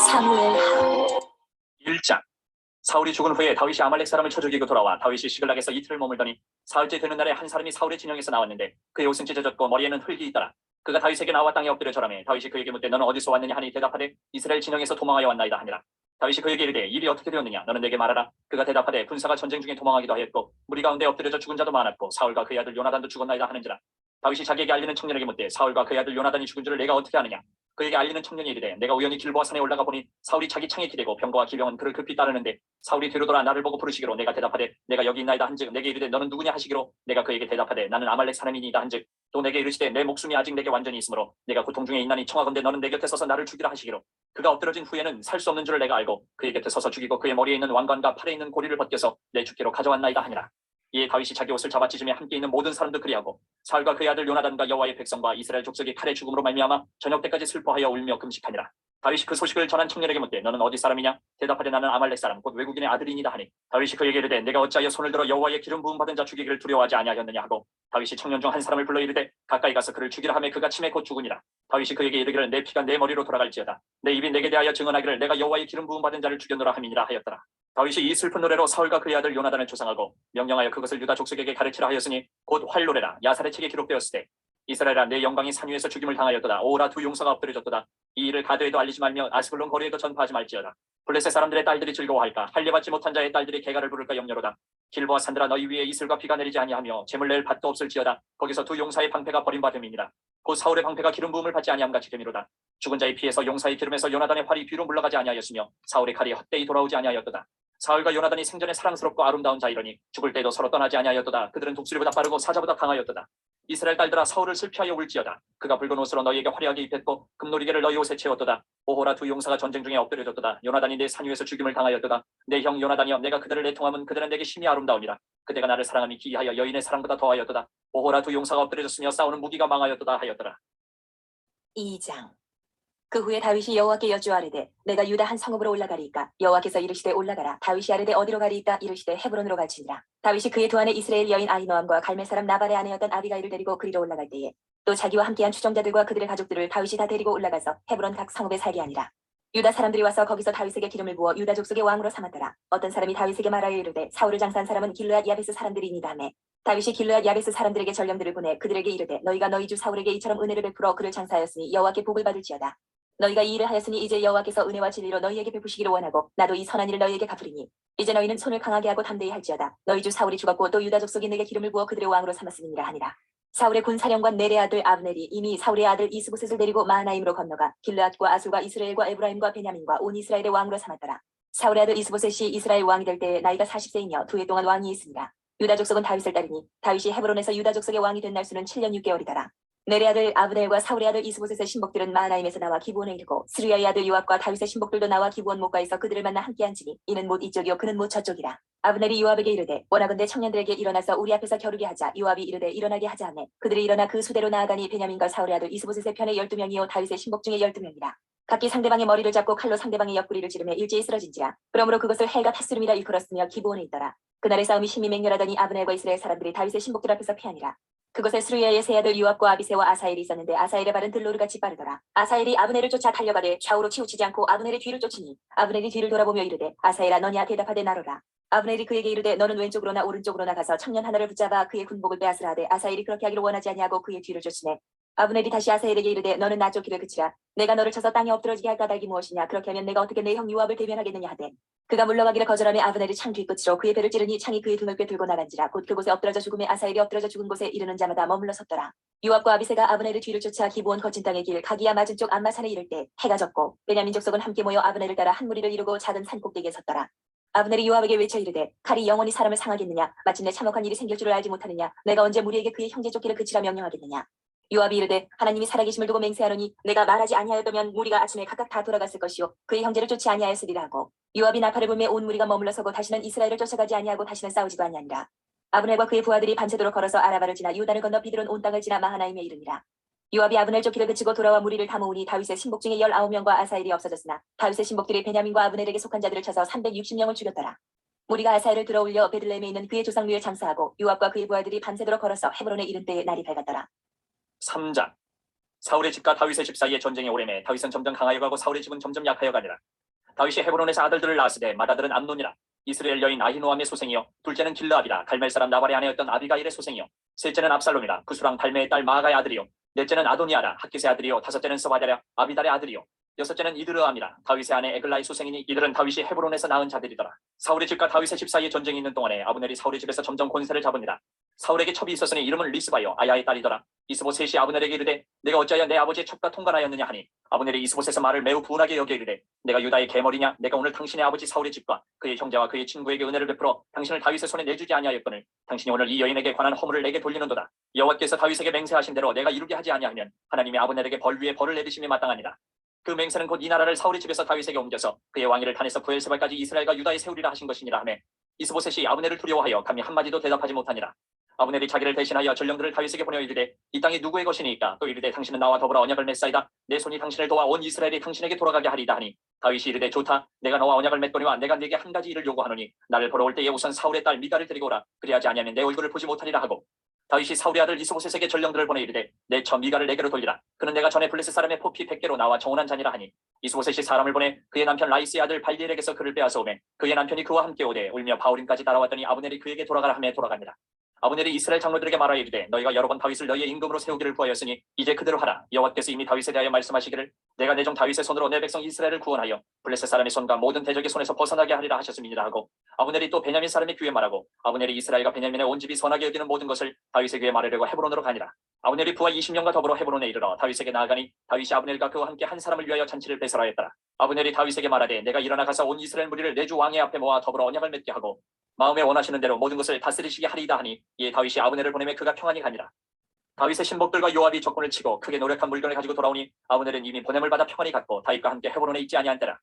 사무엘하 1장. 사울이 죽은 후에 다윗이 아말렉 사람을 쳐 죽이고 돌아와 다윗이 시글락에서 이틀을 머물더니 사흘째 되는 날에 한 사람이 사울의 진영에서 나왔는데 그의 옷은 찢어졌고 머리에는 흙이 있더라. 그가 다윗에게 나와 땅에 엎드려 절하매 다윗이 그에게 묻되 너는 어디서 왔느냐 하니 대답하되 이스라엘 진영에서 도망하여 왔나이다 하니라. 다윗이 그에게 이르되 일이 어떻게 되었느냐 너는 내게 말하라. 그가 대답하되 군사가 전쟁 중에 도망하기도 하였고 무리 가운데 엎드려져 죽은 자도 많았고 사울과 그의 아들 요나단도 죽었나이다 하는지라. 다윗이 자기에게 알리는 청년에게 묻되 사울과 그의 아들 요나단이 죽은 줄을 내가 어떻게 아느냐. 그에게 알리는 청년이 이르되 내가 우연히 길보아 산에 올라가 보니 사울이 자기 창에 기대고 병거와 기병은 그를 급히 따르는데 사울이 뒤로 돌아 나를 보고 부르시기로 내가 대답하되 내가 여기 있나이다 한즉 내게 이르되 너는 누구냐 하시기로 내가 그에게 대답하되 나는 아말렉 사람이니이다 한즉 또 내게 이르시되 내 목숨이 아직 내게 완전히 있으므로 내가 고통 중에 있나니 청하건대 너는 내 곁에 서서 나를 죽이라 하시기로 그가 엎드러진 후에는 살 수 없는 줄을 내가 알고 그의 곁에 서서 죽이고 그의 머리에 있는 왕관과 팔에 있는 고리를 벗겨서 내 주께로 가져왔나이다 하니라. 이에 다윗이 자기 옷을 잡아 찢으며 함께 있는 모든 사람도 그리하고 사울과 그의 아들 요나단과 여호와의 백성과 이스라엘 족속이 칼의 죽음으로 말미암아 저녁 때까지 슬퍼하여 울며 금식하니라. 다윗이 그 소식을 전한 청년에게 묻되 너는 어디 사람이냐. 대답하되 나는 아말렉 사람 곧 외국인의 아들이니이다 하니 다윗이 그에게 이르되 내가 어찌하여 손을 들어 여호와의 기름 부음 받은 자 죽이기를 두려워하지 아니하였느냐 하고 다윗이 청년 중 한 사람을 불러 이르되 가까이 가서 그를 죽이라 하매 그가 침에 곧 죽으니라. 다윗이 그에게 이르기를 내 피가 내 머리로 돌아갈지어다 내 입이 내게 대하여 증언하기를 내가 여호와의 기름 부음 받은 자를 죽였노라 함이니라 하였더라. 다윗이 이 슬픈 노래로 사울과 그의 아들 요나단을 조상하고 명령하여 그것을 유다 족속에게 가르치라 하였으니 곧 활노래라. 야살의 책에 기록되었을 때 이스라엘아 내 영광이 산 위에서 죽임을 당하였도다. 오라 두 용사가 엎드려졌도다. 이 일을 가드에도 알리지 말며 아스글론 거리에도 전파하지 말지어다. 블레셋 사람들의 딸들이 즐거워할까. 할례받지 못한 자의 딸들이 개가를 부를까 염려로다. 길보아 산들아 너희 위에 이슬과 비가 내리지 아니하며 재물 낼 밭도 없을지어다. 거기서 두 용사의 방패가 버림받음이니라. 곧 사울의 방패가 기름 부음을 받지 아니함같이 됨이로다. 죽은 자의 피에서 용사의 기름에서 요나단의 활이 뒤로 물러가지 아니하였으며 사울의 칼이 헛되이 돌아오지 아니하였도다. 사울과 요나단이 생전에 사랑스럽고 아름다운 자이러니 죽을 때도 서로 떠나지 아니하였도다. 그들은 독수리보다 빠르고 사자보다 강하였도다. 이스라엘 딸들아 사울을 슬피하여 울지어다. 그가 붉은 옷으로 너희에게 화려하게 입혔고 금놀이개를 너희 옷에 채웠도다. 오호라 두 용사가 전쟁 중에 엎드려졌도다. 요나단이 내 산 위에서 죽임을 당하였도다. 내 형 요나단이여 내가 그들을 애통함은 그들은 내게 심히 아름다우니라. 그대가 나를 사랑함이 기이하여 여인의 사랑보다 더하였도다. 오호라 두 용사가 엎드려졌으며 싸우는 무기가 망하였도다 하였더라. 2장. 그 후에 다윗이 여호와께 여쭈아르되 내가 유다 한 성읍으로 올라가리이까. 여호와께서 이르시되 올라가라. 다윗이 아르되 어디로 가리이까. 이르시되 헤브론으로 갈지니라. 다윗이 그의 두 아내 이스라엘 여인 아히노암과 갈멜 사람 나발의 아내였던 아비가일을 데리고 그리로 올라갈 때에 또 자기와 함께한 추종자들과 그들의 가족들을 다윗이 다 데리고 올라가서 헤브론 각 성읍에 살게 하니라. 유다 사람들이 와서 거기서 다윗에게 기름을 부어 유다 족속의 왕으로 삼았더라. 어떤 사람이 다윗에게 말하여 이르되 사울을 장사한 사람은 길르앗 야베스 사람들이니이다 하매 다윗이 길르앗 야베스 사람들에게 전령들을 보내 그들에게 이르되 너희가 너희 주 사울에게 이처럼 은혜를 베풀어 그를 장사하였으니 여호와께 복을 받을지어다. 너희가 이 일을 하였으니 이제 여호와께서 은혜와 진리로 너희에게 베푸시기를 원하고 나도 이 선한 일을 너희에게 갚으리니 이제 너희는 손을 강하게 하고 담대히 할지어다. 너희 주 사울이 죽었고 또 유다 족속이 내게 기름을 부어 그들의 왕으로 삼았음이니라 하니라. 사울의 군사령관 넬의 아들 아브넬이 이미 사울의 아들 이스보셋을 데리고 마하나임으로 건너가 길르앗과 아술과 이스라엘과 에브라임과 베냐민과 온 이스라엘의 왕으로 삼았더라. 사울의 아들 이스보셋이 이스라엘 왕이 될 때에 나이가 40세이며 2해 동안 왕이 있으니라. 유다 족속은 다윗을 따르니 다윗이 헤브론에서 유다 족속의 왕이 된 날수는 7년 6개월이더라. 넬의 아들 아브넬과 사울의 아들 이스보셋의 신복들은 마하나임에서 나와 기브온에 이르고 스루야의 아들 요압과 다윗의 신복들도 나와 기브온 못가에서 그들을 만나 함께 앉으니 이는 못 이쪽이요 그는 못 저쪽이라. 아브넬이 요압에게 이르되 원하건대 청년들에게 일어나서 우리 앞에서 겨루게 하자. 요압이 이르되 일어나게 하자 하매 그들이 일어나 그 수대로 나아가니 베냐민과 사울의 아들 이스보셋의 편에 12명이요 다윗의 신복 중에 12명이라. 각기 상대방의 머리를 잡고 칼로 상대방의 옆구리를 찌르며 일제히 쓰러진지라. 그러므로 그것을 헬가 핫수름이라 일컬었으며 기브온에 있더라. 그날의 싸움이 심히 맹렬하더니 아브넬과 이스라엘 사람들이 다윗의 신복들 앞에서 패하니라. 그것에 스루야의 세 아들 요압과 아비새와 아사엘이 있었는데 아사엘의 발은 들로르같이 빠르더라. 아사엘이 아브넬을 쫓아 달려가되 좌우로 치우치지 않고 아브넬의 뒤를 쫓으니 아브넬이 뒤를 돌아보며 이르되 아사엘아 너냐 대답하되 나로라. 아브넬이 그에게 이르되 너는 왼쪽으로나 오른쪽으로나 가서 청년 하나를 붙잡아 그의 군복을 빼앗으라 하되 아사엘이 그렇게 하기를 원하지 아니하고 그의 뒤를 쫓으네. 아브넬이 다시 아사엘에게 이르되 너는 나 쫓기를 그치라. 내가 너를 쳐서 땅에 엎드러지게 할 까닭이 무엇이냐. 그렇게 하면 내가 어떻게 내 형 요압을 대면하겠느냐 하되 그가 물러가기를 거절하며 아브넬이 창 뒤끝으로 그의 배를 찌르니 창이 그의 등을 꿰들고 나간지라. 곧 그곳에 엎드러져 죽음에 아사엘이 엎드러져 죽은 곳에 이르는 자마다 머물러 섰더라. 요압과 아비새가 아브넬의 뒤를 쫓아 기브온 거친 땅의 길 가기야 맞은 쪽 암마산에 이를 때 해가 졌고 베냐민 족속은 함께 모여 아브넬을 따라 한 무리를 이루고 작은 산 꼭대기에 섰더라. 아브넬이 요압에게 외쳐 이르되 칼이 영원히 사람을 상하겠느냐. 마침내 참혹한 일이 생길 줄을 알지 못하느냐. 내가 언제 무리에게 그의 형제 쫓기를 그치라 명령하겠느냐. 요압이 이르되 하나님이 살아계심을 두고 맹세하노니 내가 말하지 아니하였다면 무리가 아침에 각각 다 돌아갔을 것이요 그의 형제를 쫓지 아니하였으리라 하고 요압이 나팔을 불매 온 무리가 머물러 서고 다시는 이스라엘을 쫓아가지 아니하고 다시는 싸우지도 아니하니라. 아브넬과 그의 부하들이 밤새도록 걸어서 아라바를 지나 요단을 건너 비드론 온 땅을 지나 마하나임에 이르니라. 요압이 아브넬 쫓기를 그치고 돌아와 무리를 다 모으니 다윗의 신복 중에 19명과 아사엘이 없어졌으나 다윗의 신복들이 베냐민과 아브넬에게 속한 자들을 쳐서 360명을 죽였더라. 무리가 아사엘을 들어올려 베들레헴에 있는 그의 조상묘에 장사하고 요압과 그의 부하들이 밤새도록 걸어서 헤브론에 이른 때에 날이 밝았더라. 3장. 사울의 집과 다윗의 집 사이의 전쟁이 오래매 다윗은 점점 강하여 가고 사울의 집은 점점 약하여 가니라. 다윗이 헤브론에서 아들들을 낳았으되 맏아들은 암논이라. 이스라엘 여인 아히노암의 소생이요 둘째는 길르압이라. 갈멜 사람 나발의 아내였던 아비가일의 소생이요 셋째는 압살롬이라. 구수랑 달메의 딸 마아가의 아들이요 넷째는 아도니아라. 학깃의 아들이요 다섯째는 스바랴라. 아비달의 아들이요 여섯째는 이드르암이라. 다윗의 아내 에글라의 소생이니 이들은 다윗이 헤브론에서 낳은 자들이더라. 사울의 집과 다윗의 집 사이에 전쟁이 있는 동안에 아브넬이 사울의 집에서 점점 권세를 잡으니라. 사울에게 첩이 있었으니 이름은 리스바요 아야의 딸이더라. 이스보셋이 아브넬에게 이르되 내가 어찌하여 내 아버지의 첩과 통관하였느냐 하니 아브넬이 이스보셋의 말을 매우 분하게 여겨 이르되 내가 유다의 계머리냐. 내가 오늘 당신의 아버지 사울의 집과 그의 형제와 그의 친구에게 은혜를 베풀어 당신을 다윗의 손에 내주지 아니하였거늘 당신이 오늘 이 여인에게 관한 허물을 내게 돌리는도다. 여호와께서 다윗에게 맹세하신 대로 내가 이루게 하지 아니하면 하나님이 아브넬에게 벌 위에 벌을 내리심이 마땅하니라. 그 맹세는 곧 이 나라를 사울의 집에서 다윗에게 옮겨서 그의 왕위를 단에서 부엘세바까지 이스라엘과 유다에 세우리라 하신 것이니라 하며 이스보셋이 아브넬을 두려워하여 감히 한마디도 대답하지 못하니라. 아브넬이 자기를 대신하여 전령들을 다윗에게 보내어 이르되 이 땅이 누구의 것이니까. 또 이르되 당신은 나와 더불어 언약을 맺사이다. 내 손이 당신을 도와 온 이스라엘이 당신에게 돌아가게 하리이다 하니 다윗이 이르되 좋다. 내가 너와 언약을 맺거니와 내가 네게 한 가지 일을 요구하노니 나를 보러 올 때에 우선 사울의 딸 미가를 데리고 오라. 그리하지 아니하면 내 얼굴을 보지 못하리라 하고 다윗이 사울의 아들 이스보셋에게 전령들을 보내 이르되 내 처 미가를 내게로 돌리라. 그는 내가 전에 블레셋 사람의 포피 100개로 나와 정혼한 자니라 하니 이스보셋이 사람을 보내 그의 남편 라이스의 아들 발디엘에게서 그를 빼앗아 오매 그의 남편이 그와 함께 오되 울며 바울임까지 따라왔더니 아브넬이 그에게 돌아가라 하며 돌아갑니다. 아브넬이 이스라엘 장로들에게 말하여 이르되 너희가 여러 번 다윗을 너희의 임금으로 세우기를 구하였으니 이제 그대로 하라. 여호와께서 이미 다윗에 대하여 말씀하시기를 내가 내 종 다윗의 손으로 내 백성 이스라엘을 구원하여 블레셋 사람의 손과 모든 대적의 손에서 벗어나게 하리라 하셨음이니라 하고 아브넬이 또 베냐민 사람의 귀에 말하고 아브넬이 이스라엘과 베냐민의 온 집이 선하게 여기는 모든 것을 다윗의 귀에 말하려고 헤브론으로 가니라. 아브넬이 부하 20명과 더불어 헤브론에 이르러 다윗에게 나아가니 다윗이 아브넬과 그와 함께 한 사람을 위하여 잔치를 배설하였더라. 아브넬이 다윗에게 말하되 내가 일어나 가서 온 이스라엘 무리를 내 주 왕의 앞에 모아 더불어 언약을 맺게 하고 마음에 원하시는 대로 모든 것을 다스리시게 하리이다 하니 이에 다윗이 아브넬을 보내매 그가 평안히 가니라. 다윗의 신복들과 요압이 적군을 치고 크게 노력한 물건을 가지고 돌아오니 아브넬은 이미 보냄을 받아 평안히 갔고 다윗과 함께 헤브론에 있지 아니한 때라.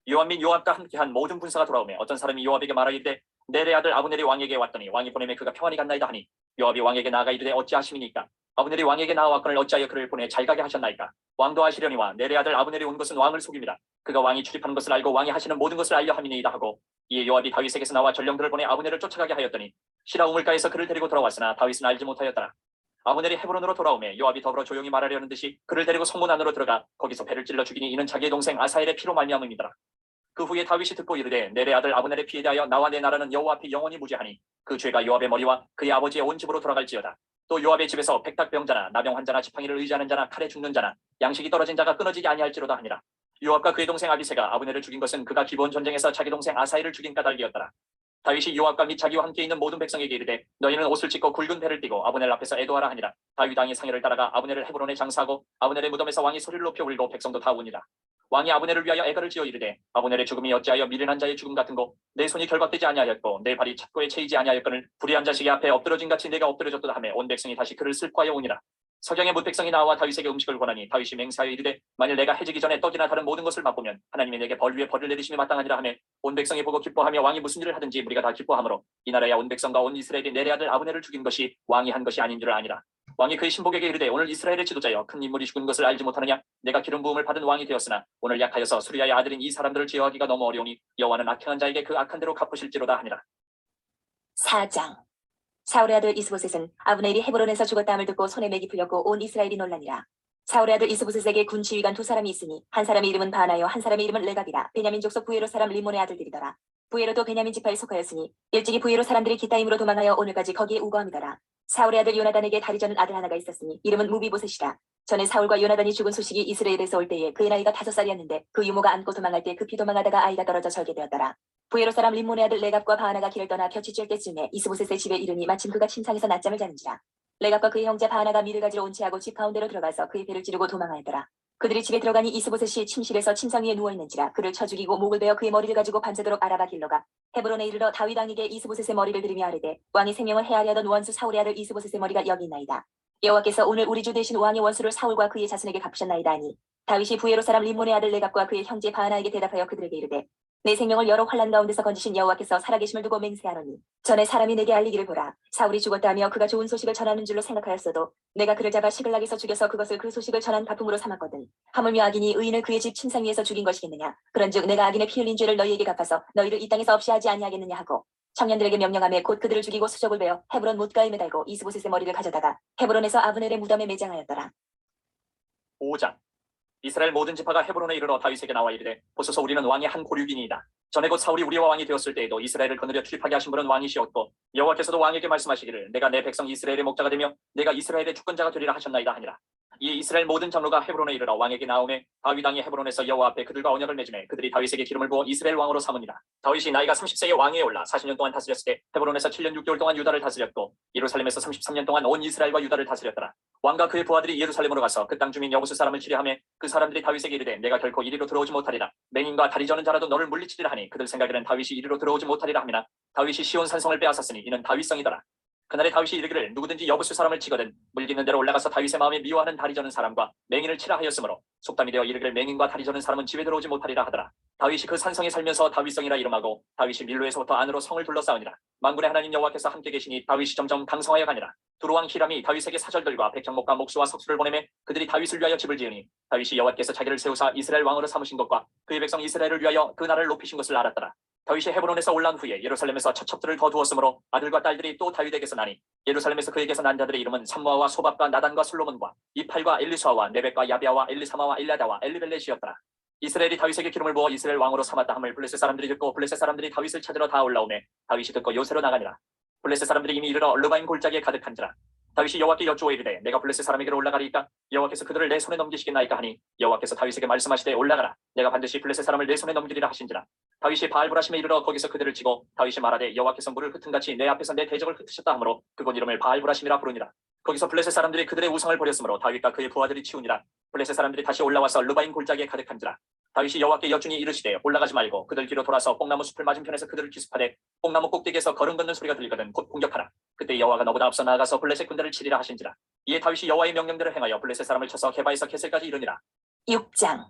요압 및 요압과 함께한 모든 군사가 돌아오매 어떤 사람이 요압에게 말하이르되 내래 아들 아브넬이 왕에게 왔더니 왕이 보내매 그가 평안히 갔나이다 하니 요압이 왕에게 나아가 이르되 어찌하심이니까. 아브넬이 왕에게 나아왔거늘 어찌하여 그를 보내 잘 가게 하셨나이까. 왕도 아시려니와 내래 아들 아브넬이 온 것은 왕을 속입니다. 그가 왕이 출입하는 것을 알고 왕이 하시는 모든 것을 알려 함이니이다 하고 이에 요압이 다윗에게서 나와 전령들을 보내 아브넬을 쫓아가게 하였더니 시라 우물가에서 그를 데리고 돌아왔으나 다윗은 알지 못하였더라. 아브넬이 헤브론으로 돌아오매 요압이 더불어 조용히 말하려는 듯이 그를 데리고 성문 안으로 들어가 거기서 배를 찔러 죽이니 이는 자기의 동생 아사엘의 피로 말미암음이더라. 그 후에 다윗이 듣고 이르되 내래 아들 아브넬의 피에 대하여 나와 내 나라는 여호와 앞에 영원히 무죄하니 그 죄가 요압의 머리와 그의 아버지의 온 집으로 돌아갈지어다. 또 요압의 집에서 백탁병자나 나병 환자나 지팡이를 의지하는 자나 칼에 죽는 자나 양식이 떨어진 자가 끊어지지 아니할지로다 하니라. 요압과 그의 동생 아비새가 아브넬을 죽인 것은 그가 기브온 전쟁에서 자기 동생 아사엘을 죽인 까닭이었더라. 다윗이 요압과 및 자기와 함께 있는 모든 백성에게 이르되 너희는 옷을 찢고 굵은 배를 띠고 아브넬 앞에서 애도하라 하니라. 다윗 왕이 상의를 따라가 아브넬을 헤브론에 장사하고 아브넬의 무덤에서 왕이 소리를 높여 울고 백성도 다 우니라. 왕이 아브넬을 위하여 애가를 지어 이르되 아브넬의 죽음이 어찌하여 미련한 자의 죽음 같은고 내 손이 결박되지 아니하였고 내 발이 착고에 채이지 아니하였거늘 불의한 자식의 앞에 엎드러진 같이 내가 엎드려졌도다 하며 온 백성이 다시 그를 슬퍼하여 오니라. 석양의 뭇 백성이 나와 다윗에게 음식을 권하니 다윗이 맹세하여 이르되 만일 내가 해지기 전에 떡이나 다른 모든 것을 맛보면 하나님이 내게 벌 위에 벌을 내리심이 마땅하니라 하며 온 백성이 보고 기뻐하며 왕이 무슨 일을 하든지 우리가 다 기뻐하므로 이 나라야 온 백성과 온 이스라엘이 내래 아들 아브넬을 죽인 것이 왕이 한 것이 아닌 줄 아니라. 왕이 그의 신복에게 이르되 오늘 이스라엘의 지도자여 큰 인물이 죽은 것을 알지 못하느냐. 내가 기름 부음을 받은 왕이 되었으나 오늘 약하여서 수리아의 아들인 이 사람들을 제어하기가 너무 어려우니 여호와는 악행한 자에게 그 악한 대로 갚으실지로다 하니라. 4장. 사울의 아들 이스보셋은 아브넬이 헤브론에서 죽었다함을 듣고 손에 맥이 풀렸고 온 이스라엘이 놀라니라. 사울의 아들 이스보셋에게 군 지휘관 두 사람이 있으니 한 사람의 이름은 바나요 한 사람의 이름은 레갑이라. 베냐민 족속 부에로 사람 림몬의 아들들이더라. 부에로도 베냐민 지파에 속하였으니 일찍이 부에로 사람들이 기타임으로 도망하여 오늘까지 거기에 우거함이더라. 사울의 아들 요나단에게 다리 저는 아들 하나가 있었으니 이름은 무비보셋이라. 전에 사울과 요나단이 죽은 소식이 이스라엘에서 올 때에 그의 나이가 5살이었는데 그 유모가 안고 도망할 때 급히 도망하다가 아이가 떨어져 절게 되었더라. 부에로 사람 림몬의 아들 레갑과 바하나가 길을 떠나 볕이 쬐을 때쯤에 이스보셋의 집에 이르니 마침 그가 침상에서 낮잠을 자는지라. 레갑과 그의 형제 바하나가 밀을 가지러 온 채하고 집 가운데로 들어가서 그의 배를 찌르고 도망하였더라. 그들이 집에 들어가니 이스보셋이 침실에서 침상 위에 누워있는지라. 그를 쳐 죽이고 목을 베어 그의 머리를 가지고 밤새도록 알아봐 길러가 헤브론에 이르러 다윗 왕에게 이스보셋의 머리를 들이며 아뢰되 왕이 생명을 헤아려 하던 원수 사울의 아들 이스보셋의 머리가 여기 있나이다. 여호와께서 오늘 우리 주 대신 왕의 원수를 사울과 그의 자손에게 갚으셨나이다 하니 다윗이 부에로 사람 림몬의 아들 레갑과 그의 형제 바하나에게 대답하여 그들에게 이르되 내 생명을 여러 환난 가운데서 건지신 여호와께서 살아계심을 두고 맹세하노니 전에 사람이 내게 알리기를 보라. 사울이 죽었다 하며 그가 좋은 소식을 전하는 줄로 생각하였어도 내가 그를 잡아 시글락에서 죽여서 그것을 그 소식을 전한 가품으로 삼았거든. 하물며 악인이 의인을 그의 집 침상 위에서 죽인 것이겠느냐. 그런즉 내가 악인의 피 흘린 죄를 너희에게 갚아서 너희를 이 땅에서 없이 하지 아니하겠느냐 하고 청년들에게 명령하며 곧 그들을 죽이고 수족을 베어 헤브론 못가에 매달고 이스보셋의 머리를 가져다가 헤브론에서 아브넬의 무덤에 매장하였더라. 5장. 이스라엘 모든 지파가 헤브론에 이르러 다윗에게 나와 이르되 보소서 우리는 왕의 한 고륙이니이다. 전에 곧 사울이 우리와 왕이 되었을 때에도 이스라엘을 거느려 출입하게 하신 분은 왕이시었고 여호와께서도 왕에게 말씀하시기를 내가 내 백성 이스라엘의 목자가 되며 내가 이스라엘의 주권자가 되리라 하셨나이다 하니라. 이에 이스라엘 모든 장로가 헤브론에 이르러 왕에게 나오매 다윗 왕이 헤브론에서 여호와 앞에 그들과 언약을 맺으매 그들이 다윗에게 기름을 부어 이스라엘 왕으로 삼으니라. 다윗이 나이가 30세에 왕위에 올라 40년 동안 다스렸을 때 헤브론에서 7년 6개월 동안 유다를 다스렸고 예루살렘에서 33년 동안 온 이스라엘과 유다를 다스렸더라. 왕과 그의 부하들이 예루살렘으로 가서 그 땅 주민 여부수 사람을 치려하며 그 사람들이 다윗에게 이르되 내가 결코 이리로 들어오지 못하리라. 맹인과 다리 저는 자라도 너를 물리치리라 하니 그들 생각에는 다윗이 이리로 들어오지 못하리라 하미나 다윗이 시온 산성을 빼앗았으니 이는 다윗성이더라. 그날에 다윗이 이르기를 누구든지 여부수 사람을 치거든 물기는 대로 올라가서 다윗의 마음에 미워하는 다리 저는 사람과 맹인을 치라 하였으므로 속담이 되어 이르기를 맹인과 다리 저는 사람은 집에 들어오지 못하리라 하더라. 다윗이 그 산성에 살면서 다윗성이라 이름하고 다윗이 밀로에서부터 안으로 성을 둘러싸우니라. 만군의 하나님 여호와께서 함께 계시니 다윗이 점점 강성하여 가니라. 두루왕 히람이 다윗에게 사절들과 백향목과 목수와 석수를 보내매 그들이 다윗을 위하여 집을 지으니 다윗이 여호와께서 자기를 세우사 이스라엘 왕으로 삼으신 것과 그의 백성 이스라엘을 위하여 그 나라를 높이신 것을 알았더라. 다윗이 헤브론에서 올라온 후에 예루살렘에서 처첩들을 더 두었으므로 아들과 딸들이 또 다윗에게서 나니 예루살렘에서 그에게서 난 자들의 이름은 삼무아와 소밥과 나단과 솔로몬과 이팔과 엘리수아와 네벡과 야비아와 엘리사마와 엘라다와 엘리벨렛이었더라. 이스라엘이 다윗에게 기름을 부어 이스라엘 왕으로 삼았다 함을 블레셋 사람들이 듣고 블레셋 사람들이 다윗을 찾으러 다 올라오매 다윗이 듣고 요새로 나가니라. 블레셋 사람들이 이미 이르러 르바임 골짜기에 가득한지라. 다윗이 여호와께 여쭈어 이르되 내가 블레셋 사람에게로 올라가리이까 여호와께서 그들을 내 손에 넘기시겠나이까 하니 여호와께서 다윗에게 말씀하시되 올라가라 내가 반드시 블레셋 사람을 내 손에 넘기리라 하신지라. 다윗이 바알브라심에 이르러 거기서 그들을 치고 다윗이 말하되 여호와께서 물을 흩은같이 내 앞에서 내 대적을 흩으셨다 하므로 그곳 이름을 바알브라심이라 부르니라. 거기서 블레셋 사람들이 그들의 우상을 버렸으므로 다윗과 그의 부하들이 치우니라. 블레셋 사람들이 다시 올라와서 르바임 골짜기에 가득한지라. 다윗이 여호와께 여쭈니 이르시되 올라가지 말고 그들 뒤로 돌아서 뽕나무 숲을 맞은편에서 그들을 기습하되 뽕나무 꼭대기에서 걸음 걷는 소리가 들리거든 곧 공격하라. 그때 여호와가 너보다 앞서 나아가서 블레셋 군대를 치리라 하신지라. 이에 다윗이 여호와의 명령대로 행하여 블레셋 사람을 쳐서 게바에서 게셀까지 이르니라. 6장.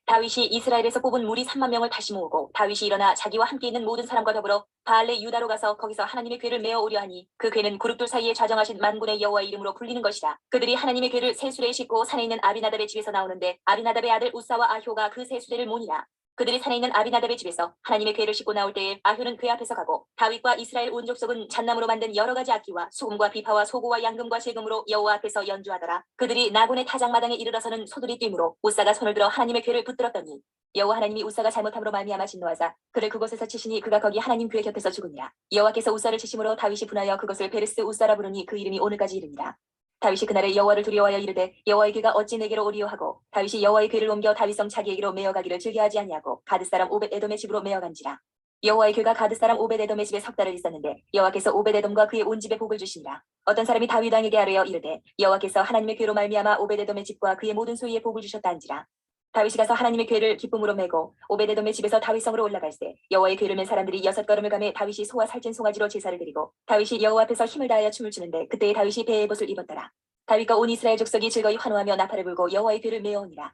다윗이 이스라엘에서 뽑은 무리 3만 명을 다시 모으고 다윗이 일어나 자기와 함께 있는 모든 사람과 더불어 바알레 유다로 가서 거기서 하나님의 궤를 메어 오려 하니 그 궤는 그룹들 사이에 좌정하신 만군의 여호와의 이름으로 불리는 것이라. 그들이 하나님의 궤를 세수레에 싣고 산에 있는 아비나답의 집에서 나오는데 아비나답의 아들 우사와 아효가 그 세수레를 모니라. 그들이 산에 있는 아비나답의 집에서 하나님의 궤를 싣고 나올 때에 아효는 궤 앞에서 가고 다윗과 이스라엘 온 족속은 잣나무로 만든 여러 가지 악기와 수금과 비파와 소고와 양금과 세금으로 여호와 앞에서 연주하더라. 그들이 나곤의 타작마당에 이르러서는 소들이 뛰므로 우사가 손을 들어 하나님의 궤를 붙들었더니 여호와 하나님이 우사가 잘못함으로 말미암아 진노하사 그를 그곳에서 치시니 그가 거기 하나님 궤 곁에서 죽으니라. 여호와께서 우사를 치심으로 다윗이 분하여 그것을 베르스 우사라 부르니 그 이름이 오늘까지 이르니라. 다윗이 그날에 여호와를 두려워하여 이르되 여호와의 궤가 어찌 내게로 오리요 하고 다윗이 여호와의 궤를 옮겨 다윗성 자기에게로 메어가기를 즐겨하지 아니하고 가드 사람 오벳 에돔의 집으로 메어간지라. 여호와의 궤가 가드 사람 오벳 에돔의 집에 석 달을 있었는데 여호와께서 오벳 에돔과 그의 온 집에 복을 주시니라. 어떤 사람이 다윗 왕에게 아뢰어 이르되 여호와께서 하나님의 궤로 말미암아 오벳 에돔의 집과 그의 모든 소유에 복을 주셨다 한지라. 다윗이 가서 하나님의 궤를 기쁨으로 메고 오벳 에돔의 집에서 다윗성으로 올라갈새 여호와의 궤를 맨 사람들이 6걸음을 가매 다윗이 소와 살찐 송아지로 제사를 드리고 다윗이 여호와 앞에서 힘을 다하여 춤을 추는데 그때에 다윗이 배의 옷을 입었더라. 다윗과 온 이스라엘 족속이 즐거이 환호하며 나팔을 불고 여호와의 궤를 메어오니라.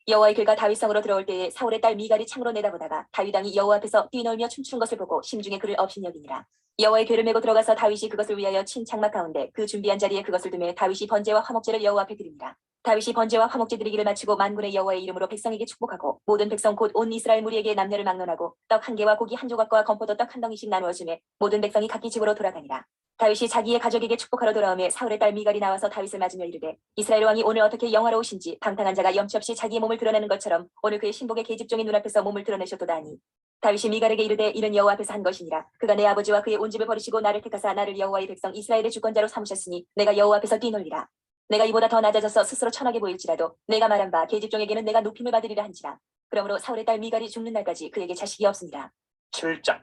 여호와의 궤가 다윗성으로 들어올 때에 사울의 딸 미갈이 창으로 내다보다가 다윗 왕이 여호와 앞에서 뛰놀며 춤추는 것을 보고 심중에 그를 업신여기니라. 여호와의 궤를 메고 들어가서 다윗이 그것을 위하여 친 장막 가운데 그 준비한 자리에 그것을 두매 다윗이 번제와 화목제를 여호와 앞에 드립니다. 다윗이 번제와 화목제 드리기를 마치고 만군의 여호와의 이름으로 백성에게 축복하고 모든 백성 곧 온 이스라엘 무리에게 남녀를 막론하고 떡 한 개와 고기 한 조각과 건포도 떡 한 덩이씩 나누어 주매 모든 백성이 각기 집으로 돌아가니라. 다윗이 자기의 가족에게 축복하러 돌아오매 사울의 딸 미갈이 나와서 다윗을 맞으며 이르되 이스라엘 왕이 오늘 어떻게 영화로우신지 방탕한 자가 염치 없이 자기의 몸을 드러내는 것처럼 오늘 그의 신복의 계집종의 눈앞에서 몸을 드러내셨도다 하니 다윗이 미갈에게 이르되 이는 여호와 앞에서 한 것이니라. 그가 내 아버지와 그의 온 집을 버리시고 나를 택하사 나를 여호와의 백성 이스라엘의 주권자로 삼으셨으니 내가 여호와 앞에서 뛰놀리라. 내가 이보다 더 낮아져서 스스로 천하게 보일지라도 내가 말한 바 계집종에게는 내가 높임을 받으리라 한지라. 그러므로 사울의 딸 미갈이 죽는 날까지 그에게 자식이 없습니다. 7장.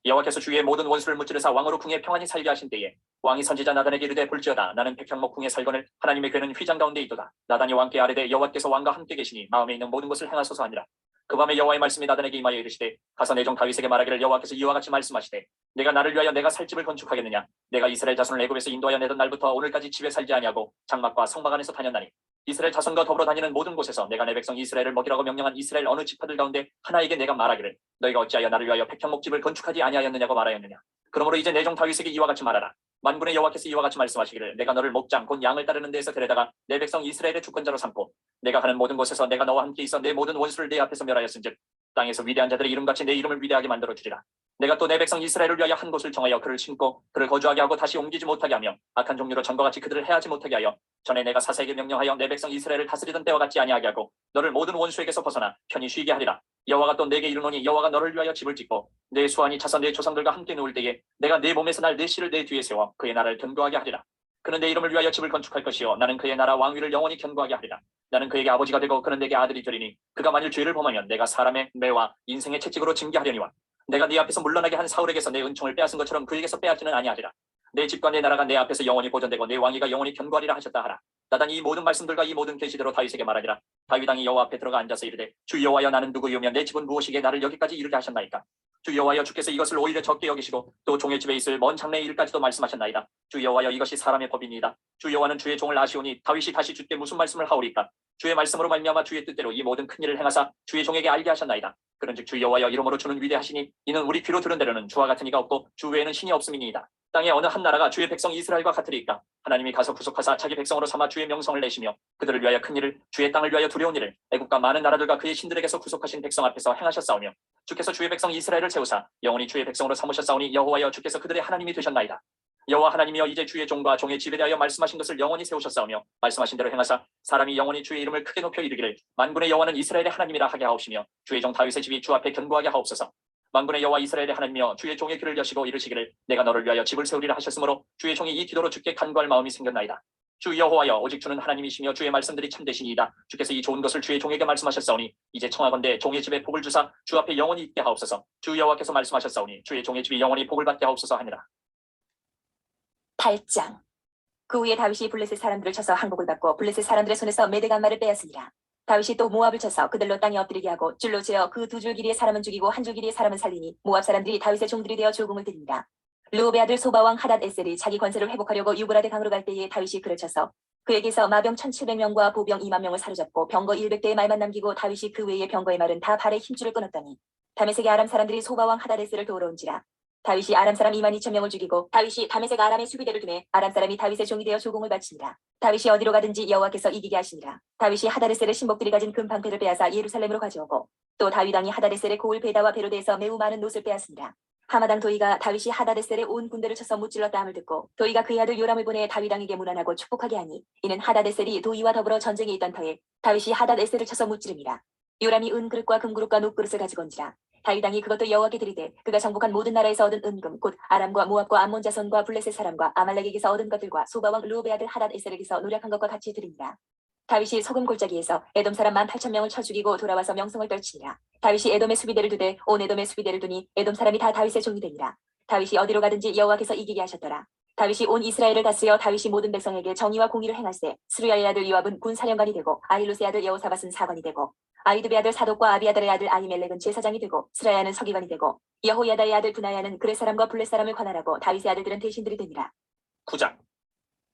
여호와께서 주위의 모든 원수를 무찌르사 왕으로 궁에 평안히 살게 하신 때에 왕이 선지자 나단에게 이르되 볼지어다 나는 백향목 궁에 살거늘 하나님의 궤는 휘장 가운데 있도다. 나단이 왕께 아뢰되 여호와께서 왕과 함께 계시니 마음에 있는 모든 것을 행하소서 하니라. 그 밤에 여호와의 말씀이 나단에게 임하여 이르시되 가서 내 종 다윗에게 말하기를 여호와께서 이와 같이 말씀하시되 내가 나를 위하여 내가 살 집을 건축하겠느냐. 내가 이스라엘 자손을 애굽에서 인도하여 내던 날부터 오늘까지 집에 살지 아니하고 장막과 성막 안에서 다녔나니 이스라엘 자손과 더불어 다니는 모든 곳에서 내가 내 백성 이스라엘을 먹이라고 명령한 이스라엘 어느 지파들 가운데 하나에게 내가 말하기를 너희가 어찌하여 나를 위하여 백향목집을 건축하지 아니하였느냐고 말하였느냐. 그러므로 이제 내 종 다윗에게 이와 같이 말하라. 만군의 여호와께서 이와 같이 말씀하시기를 내가 너를 목장 곧 양을 따르는 데에서 데려다가 내 백성 이스라엘의 주권자로 삼고 내가 가는 모든 곳에서 내가 너와 함께 있어 내 모든 원수를 내 앞에서 멸하였은즉 땅에서 위대한 자들의 이름같이 내 이름을 위대하게 만들어 주리라. 내가 또 내 백성 이스라엘을 위하여 한 곳을 정하여 그를 심고 그를 거주하게 하고 다시 옮기지 못하게 하며 악한 종류로 전과 같이 그들을 해하지 못하게 하여 전에 내가 사사에게 명령하여 내 백성 이스라엘을 다스리던 때와 같지 아니하게 하고 너를 모든 원수에게서 벗어나 편히 쉬게 하리라. 여호와가 또 내게 이르노니 여호와가 너를 위하여 집을 짓고 내 수완이 차서 내 조상들과 함께 누울 때에 내가 내 몸에서 날 내 씨를 내 뒤에 세워 그의 나라를 견고하게 하리라. 그는 내 이름을 위하여 집을 건축할 것이요 나는 그의 나라 왕위를 영원히 견고하게 하리라. 나는 그에게 아버지가 되고 그는 내게 아들이 되리니 그가 만일 죄를 범하면 내가 사람의 매와 인생의 채찍으로 징계하려니와 내가 네 앞에서 물러나게 한 사울에게서 내 은총을 빼앗은 것처럼 그에게서 빼앗지는 아니하리라. 내 집과 내 나라가 내 앞에서 영원히 보존되고 내 왕위가 영원히 견고하리라 하셨다 하라. 나단이 이 모든 말씀들과 이 모든 계시대로 다윗에게 말하니라. 다윗 왕이 여호와 앞에 들어가 앉아서 이르되 주 여호와여 나는 누구이오며 내 집은 무엇이기에 나를 여기까지 이르게 하셨나이까. 주 여호와여 주께서 이것을 오히려 적게 여기시고 또 종의 집에 있을 먼 장래의 일까지도 말씀하셨나이다. 주 여호와여 이것이 사람의 법이니이다. 주 여호와는 주의 종을 아시오니 다윗이 다시 주께 무슨 말씀을 하오리까. 주의 말씀으로 말미암아 주의 뜻대로 이 모든 큰 일을 행하사 주의 종에게 알게 하셨나이다. 그런즉 주 여호와여 이름으로 주는 위대하시니 이는 우리 귀로 들은 대로는 주와 같은 이가 없고 주 외에는 신이 없음이니이다. 땅에 어느 한 나라가 주의 백성 이스라엘과 같으리까. 하나님이 가서 구속하사 자기 백성으로 삼아 주의 명성을 내시며 그들을 위하여 큰 일을 주의 땅을 위하여 두려운 일을 애국과 많은 나라들과 그의 신들에게서 구속하신 백성 앞에서 행하셨사오며 주께서 주의 백성 이스라엘을 세우사 영원히 주의 백성으로 삼으셨사오니 여호와여 주께서 그들의 하나님이 되셨나이다. 여호와 하나님이여 이제 주의 종과 종의 집에 대하여 말씀하신 것을 영원히 세우셨사오며 말씀하신 대로 행하사 사람이 영원히 주의 이름을 크게 높여 이르기를 만군의 여호와는 이스라엘의 하나님이라 하게 하옵시며 주의 종 다윗의 집이 주 앞에 견고하게 하옵소서. 만군의 여호와 이스라엘의 하나님이여 주의 종의 귀를 여시고 이르시기를 내가 너를 위하여 집을 세우리라 하셨으므로 주의 종이 이 기도로 주께 간구할 마음이 생겼나이다. 주 여호와여 오직 주는 하나님이시며 주의 말씀들이 참되시니이다. 주께서 이 좋은 것을 주의 종에게 말씀하셨사오니 이제 청하건대 종의 집에 복을 주사 주 앞에 영원히 있게 하옵소서. 주 여호와께서 말씀하셨사오니 주의 종의 집이 영원히 복을 받게 하옵소서 하니라. 8장. 그 후에 다윗이 블레셋 사람들을 쳐서 항복을 받고 블레셋 사람들의 손에서 메대간마를 빼앗으니라. 다윗이 또 모압을 쳐서 그들로 땅에 엎드리게 하고 줄로 재어 그 두 줄 길이의 사람은 죽이고 한 줄 길이의 사람은 살리니 모압 사람들이 다윗의 종들이 되어 조공을 드립니다. 르홉의 아들 소바왕 하닷 에셀이 자기 권세를 회복하려고 유브라데 강으로 갈 때에 다윗이 그를 쳐서 그에게서 마병 1700명과 보병 2만 명을 사로잡고 병거 100대의 말만 남기고 다윗이 그 외의 병거의 말은 다 발에 힘줄을 끊었더니 다메섹의 아람 사람들이 소바왕 하닷 에셀을 도우러 온지라. 다윗이 아람 사람 2만 2천 명을 죽이고 다윗이 다메섹 아람의 수비대를 두매 아람 사람이 다윗의 종이 되어 조공을 바치니라. 다윗이 어디로 가든지 여호와께서 이기게 하시니라. 다윗이 하다레셀의 신복들이 가진 금방패를 빼앗아 예루살렘으로 가져오고 또 다윗 왕이 하다레셀의 고을 베다와 베로데에서 매우 많은 옷을 빼앗으니라. 하마당 도이가 다윗이 하다레셀의 온 군대를 쳐서 무찔렀다 함을 듣고 도이가 그의 아들 요람을 보내 다윗 왕에게 문안하고 축복하게 하니 이는 하다레셀이 도이와 더불어 전쟁에 있던 터에 다윗이 하다레셀을 쳐서 무찌릅니다. 요람이 은그릇과 금그릇과 녹그릇을 가지고 온지라. 다윗 왕이 그것도 여호와께 드리되 그가 정복한 모든 나라에서 얻은 은금 곧 아람과 모압과 암몬 자손과 블레셋 사람과 아말렉에게서 얻은 것들과 소바왕 르홉의 아들 하닷 에셀에게서 노력한 것과 같이 드립니다. 다윗이 소금 골짜기에서 에돔 사람 18,000명을 쳐 죽이고 돌아와서 명성을 떨치니라. 다윗이 에돔의 수비대를 두되 온 에돔의 수비대를 두니 에돔 사람이 다 다윗의 종이 되니라. 다윗이 어디로 가든지 여호와께서 이기게 하셨더라. 다윗이 온 이스라엘을 다스려 다윗이 모든 백성에게 정의와 공의를 행할세. 스루야의 아들 요압은 군사령관이 되고 아힐롯의 아들 여호사밧은 사관이 되고 아히두베의 아들 사독과 아비아달의 아들 아히멜렉은 제사장이 되고 스라야는 서기관이 되고 여호야다의 아들 분하야는 그렛 사람과 블렛 사람을 관할하고 다윗의 아들들은 대신들이 되니라. 9장.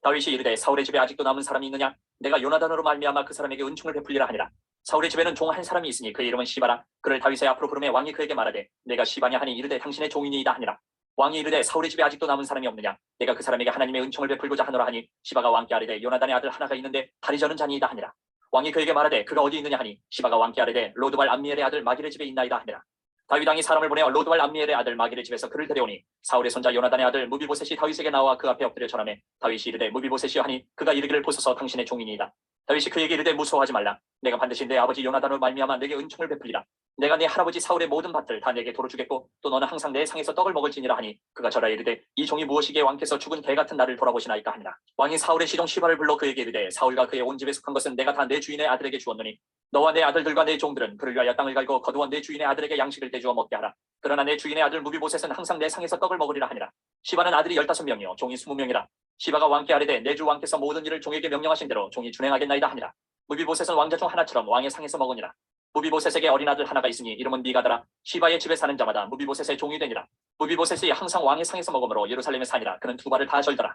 다윗이 이르되 사울의 집에 아직도 남은 사람이 있느냐. 내가 요나단으로 말미암아 그 사람에게 은총을 베풀리라 하니라. 사울의 집에는 종 한 사람이 있으니 그의 이름은 시바라. 그를 다윗의 앞으로 부르매 왕이 그에게 말하되 내가 시바냐 하니 이르되 당신의 종이니이다 하니라. 왕이 이르되 사울의 집에 아직도 남은 사람이 없느냐. 내가 그 사람에게 하나님의 은총을 베풀고자 하노라 하니 시바가 왕께 아뢰되 요나단의 아들 하나가 있는데 다리 저는 자니이다 하니라. 왕이 그에게 말하되 그가 어디 있느냐 하니 시바가 왕께 아뢰되 로드발 암미엘의 아들 마길의 집에 있나이다 하니라. 다윗 왕이 사람을 보내어 로드발 암미엘의 아들 마길의 집에서 그를 데려오니 사울의 손자 요나단의 아들 무비보셋이 다윗에게 나와 그 앞에 엎드려 절하매 다윗이 이르되 무비보셋이여 하니 그가 이르기를 보소서 당신의 종이니이다. 다윗이 그에게 이르되 무서워하지 말라. 내가 반드시 내 아버지 요나단으로 말미암아 내게 은총을 베풀리라. 내가 네 할아버지 사울의 모든 밭을 다 내게 도로 주겠고 또 너는 항상 내 상에서 떡을 먹을지니라 하니 그가 절하 이르되 이 종이 무엇이기에 왕께서 죽은 개 같은 나를 돌아보시나이까 하니라. 왕이 사울의 시종 시바를 불러 그에게 이르되 사울과 그의 온 집에 속한 것은 내가 다 내 주인의 아들에게 주었노니 너와 내 아들들과 내 종들은 그를 위하여 땅을 갈고 거두어 내 주인의 아들에게 양식을 떼주어 먹게 하라. 그러나 내 주인의 아들 무비보셋은 항상 내 상에서 떡을 먹으리라 하니라. 시바는 아들이 15명이요 종이 20명이라. 시바가 왕께 아뢰되 내 주 왕께서 모든 일을 종에게 명령하신 대로 종이 준행하겠나이다 하니라. 무비보셋은 왕자 중 하나처럼 왕의 상에서 먹으니라. 무비보셋에게 어린 아들 하나가 있으니 이름은 미가다라. 시바의 집에 사는 자마다 무비보셋의 종이 되니라. 무비보셋이 항상 왕의 상에서 먹으므로 예루살렘에 사니라. 그는 두 발을 다 절더라.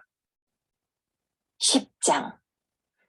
10장.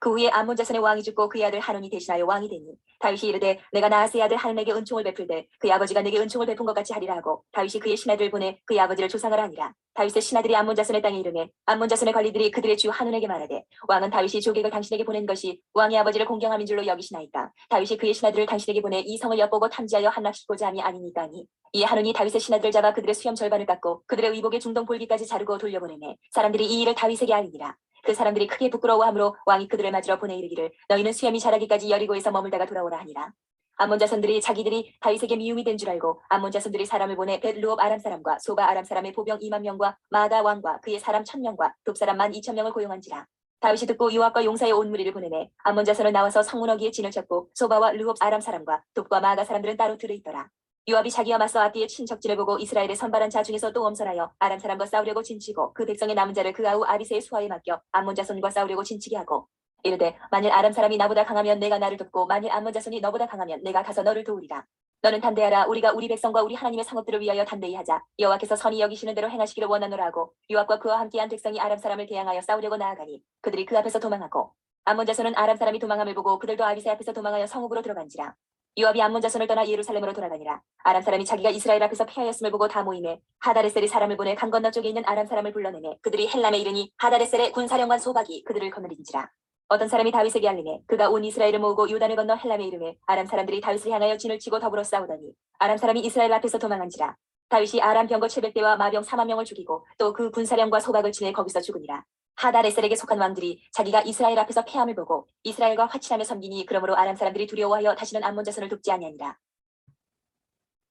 그 후에 암몬 자손의 왕이 죽고 그의 아들 하논이 대신하여 왕이 되니 다윗이 이르되 내가 나아스의 아들 하논에게 은총을 베풀되 그의 아버지가 내게 은총을 베푼 것 같이 하리라 하고 다윗이 그의 신하들을 보내 그의 아버지를 조상하라 하니라. 다윗의 신하들이 암몬 자손의 땅에 이르매 암몬 자손의 관리들이 그들의 주 하논에게 말하되 왕은 다윗이 조객을 당신에게 보낸 것이 왕의 아버지를 공경함인 줄로 여기시나이까. 다윗이 그의 신하들을 당신에게 보내 이 성을 엿보고 탐지하여 함락시키고자 함이 아니니까 하니 이에 하논이 다윗의 신하들을 잡아 그들의 수염 절반을 깎고 그들의 의복의 중동 볼기까지 자르고 돌려보내매 사람들이 이 일을 다윗에게 알리니라. 그 사람들이 크게 부끄러워하므로 왕이 그들을 맞으러 보내 이르기를 너희는 수염이 자라기까지 여리고에서 머물다가 돌아오라 하니라. 암몬 자손들이 자기들이 다윗에게 미움이 된 줄 알고 암몬 자손들이 사람을 보내 벳루옵 아람 사람과 소바 아람 사람의 보병 2만 명과 마다 왕과 그의 사람 1,000명과 돕사람 12,000명을 고용한지라. 다윗이 듣고 요압과 용사의 온 무리를 보내매 암몬 자손은 나와서 성문 어귀에 진을 쳤고 소바와 르홉 아람 사람과 돕과 마가 사람들은 따로 들어있더라. 요압이 자기와 맞서 앞뒤에 친척진을 보고 이스라엘의 선발한 자 중에서 또 엄선하여 아람 사람과 싸우려고 진치고 그 백성의 남은 자를 그 아우 아비새의 수하에 맡겨 암몬 자손과 싸우려고 진치게 하고 이르되 만일 아람 사람이 나보다 강하면 내가 나를 돕고 만일 암몬 자손이 너보다 강하면 내가 가서 너를 도우리라. 너는 담대하라. 우리가 우리 백성과 우리 하나님의 상업들을 위하여 담대히 하자. 여호와께서 선히 여기시는 대로 행하시기를 원하노라 하고 요압과 그와 함께한 백성이 아람 사람을 대항하여 싸우려고 나아가니 그들이 그 앞에서 도망하고 암몬 자손은 아람 사람이 도망함을 보고 그들도 아비새 앞에서 도망하여 성읍으로 들어간지라. 요압이 암몬 자손을 떠나 예루살렘으로 돌아가니라. 아람 사람이 자기가 이스라엘 앞에서 패하였음을 보고 다 모이매 하다레셀이 사람을 보내 강 건너 쪽에 있는 아람 사람을 불러내매 그들이 헬람에 이르니 하다레셀의 군사령관 소박이 그들을 거느린지라. 어떤 사람이 다윗에게 알리매 그가 온 이스라엘을 모으고 요단을 건너 헬람에 이르매 아람 사람들이 다윗을 향하여 진을 치고 더불어 싸우더니 아람 사람이 이스라엘 앞에서 도망한지라. 다윗이 아람 병거 700대와 마병 4만 명을 죽이고 또 그 군사령과 소박을 치내 거기서 죽으니라. 하다레셀에게 속한 왕들이 자기가 이스라엘 앞에서 패함을 보고 이스라엘과 화친하며 섬기니 그러므로 아람 사람들이 두려워하여 다시는 암몬 자손을 돕지 아니하니라.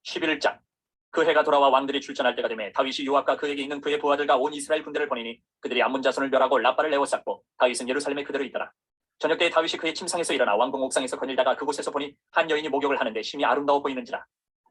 11장. 그 해가 돌아와 왕들이 출전할 때가 되매 다윗이 요압과 그에게 있는 그의 부하들과 온 이스라엘 군대를 보내니 그들이 암몬 자손을 멸하고 라빠를 에워쌌고 다윗은 예루살렘에 그대로 있더라. 저녁 때에 다윗이 그의 침상에서 일어나 왕궁 옥상에서 거닐다가 그곳에서 보니 한 여인이 목욕을 하는데 심히 아름다워 보이는지라.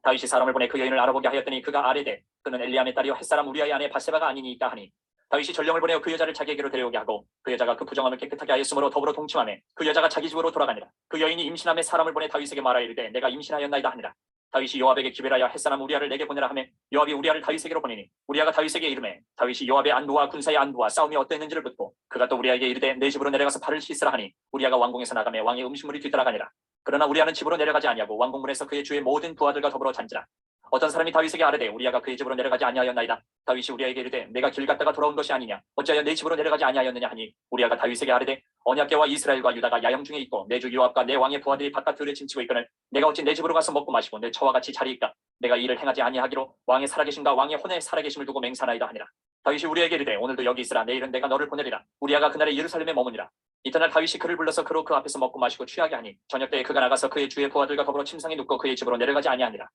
다윗이 사람을 보내 그 여인을 알아보게 하였더니 그가 아뢰되 그는 엘리암의 딸이요 햇사람 우리아의 아내 바세바가 아니니이까 하니 다윗이 전령을 보내어 그 여자를 자기에게로 데려오게 하고 그 여자가 그 부정함을 깨끗하게 하였으므로 더불어 동침하매 그 여자가 자기 집으로 돌아가니라. 그 여인이 임신함에 사람을 보내 다윗에게 말하여 이르되 내가 임신하였나이다 하니라. 다윗이 요압에게 기별하여 햇사람 우리아를 내게 보내라 하매 요압이 우리아를 다윗에게로 보내니 우리아가 다윗에게 이르매 다윗이 요압의 안부와 군사의 안부와 싸움이 어떠했는지를 묻고 그가 또 우리아에게 이르되 내 집으로 내려가서 발을 씻으라 하니 우리아가 왕궁에서 나가매 왕의 음식물이 뒤따라가니라. 그러나 우리아는 집으로 내려가지 아니하고 왕궁문에서 그의 주의 모든 부하들과 더불어 잔지라. 어떤 사람이 다윗에게 아뢰되 우리아가 그의 집으로 내려가지 아니하였나이다. 다윗이 우리아에게 이르되 내가 길 갔다가 돌아온 것이 아니냐 어찌하여 내 집으로 내려가지 아니하였느냐 하니 우리아가 다윗에게 아뢰되 언약궤와 이스라엘과 유다가 야영 중에 있고 내 주 요압과 내 왕의 부하들이 바깥 들에 침치고 있거늘 내가 어찌 내 집으로 가서 먹고 마시고 내 처와 같이 자리이까. 내가 이 일을 행하지 아니하기로 왕의 살아계심과 왕의 혼의 살아계심을 두고 맹세하나이다 하니라. 다윗이 우리에게 이르되 오늘도 여기 있으라. 내일은 내가 너를 보내리라. 우리아가 그날에 예루살렘에 머무니라. 이튿날 다윗이 그를 불러서 그로 그 앞에서 먹고 마시고 취하게 하니 저녁 때에 그가 나가서 그의 주의 부하들과 더불어 침상에 눕고 그의 집으로 내려가지 아니하니라.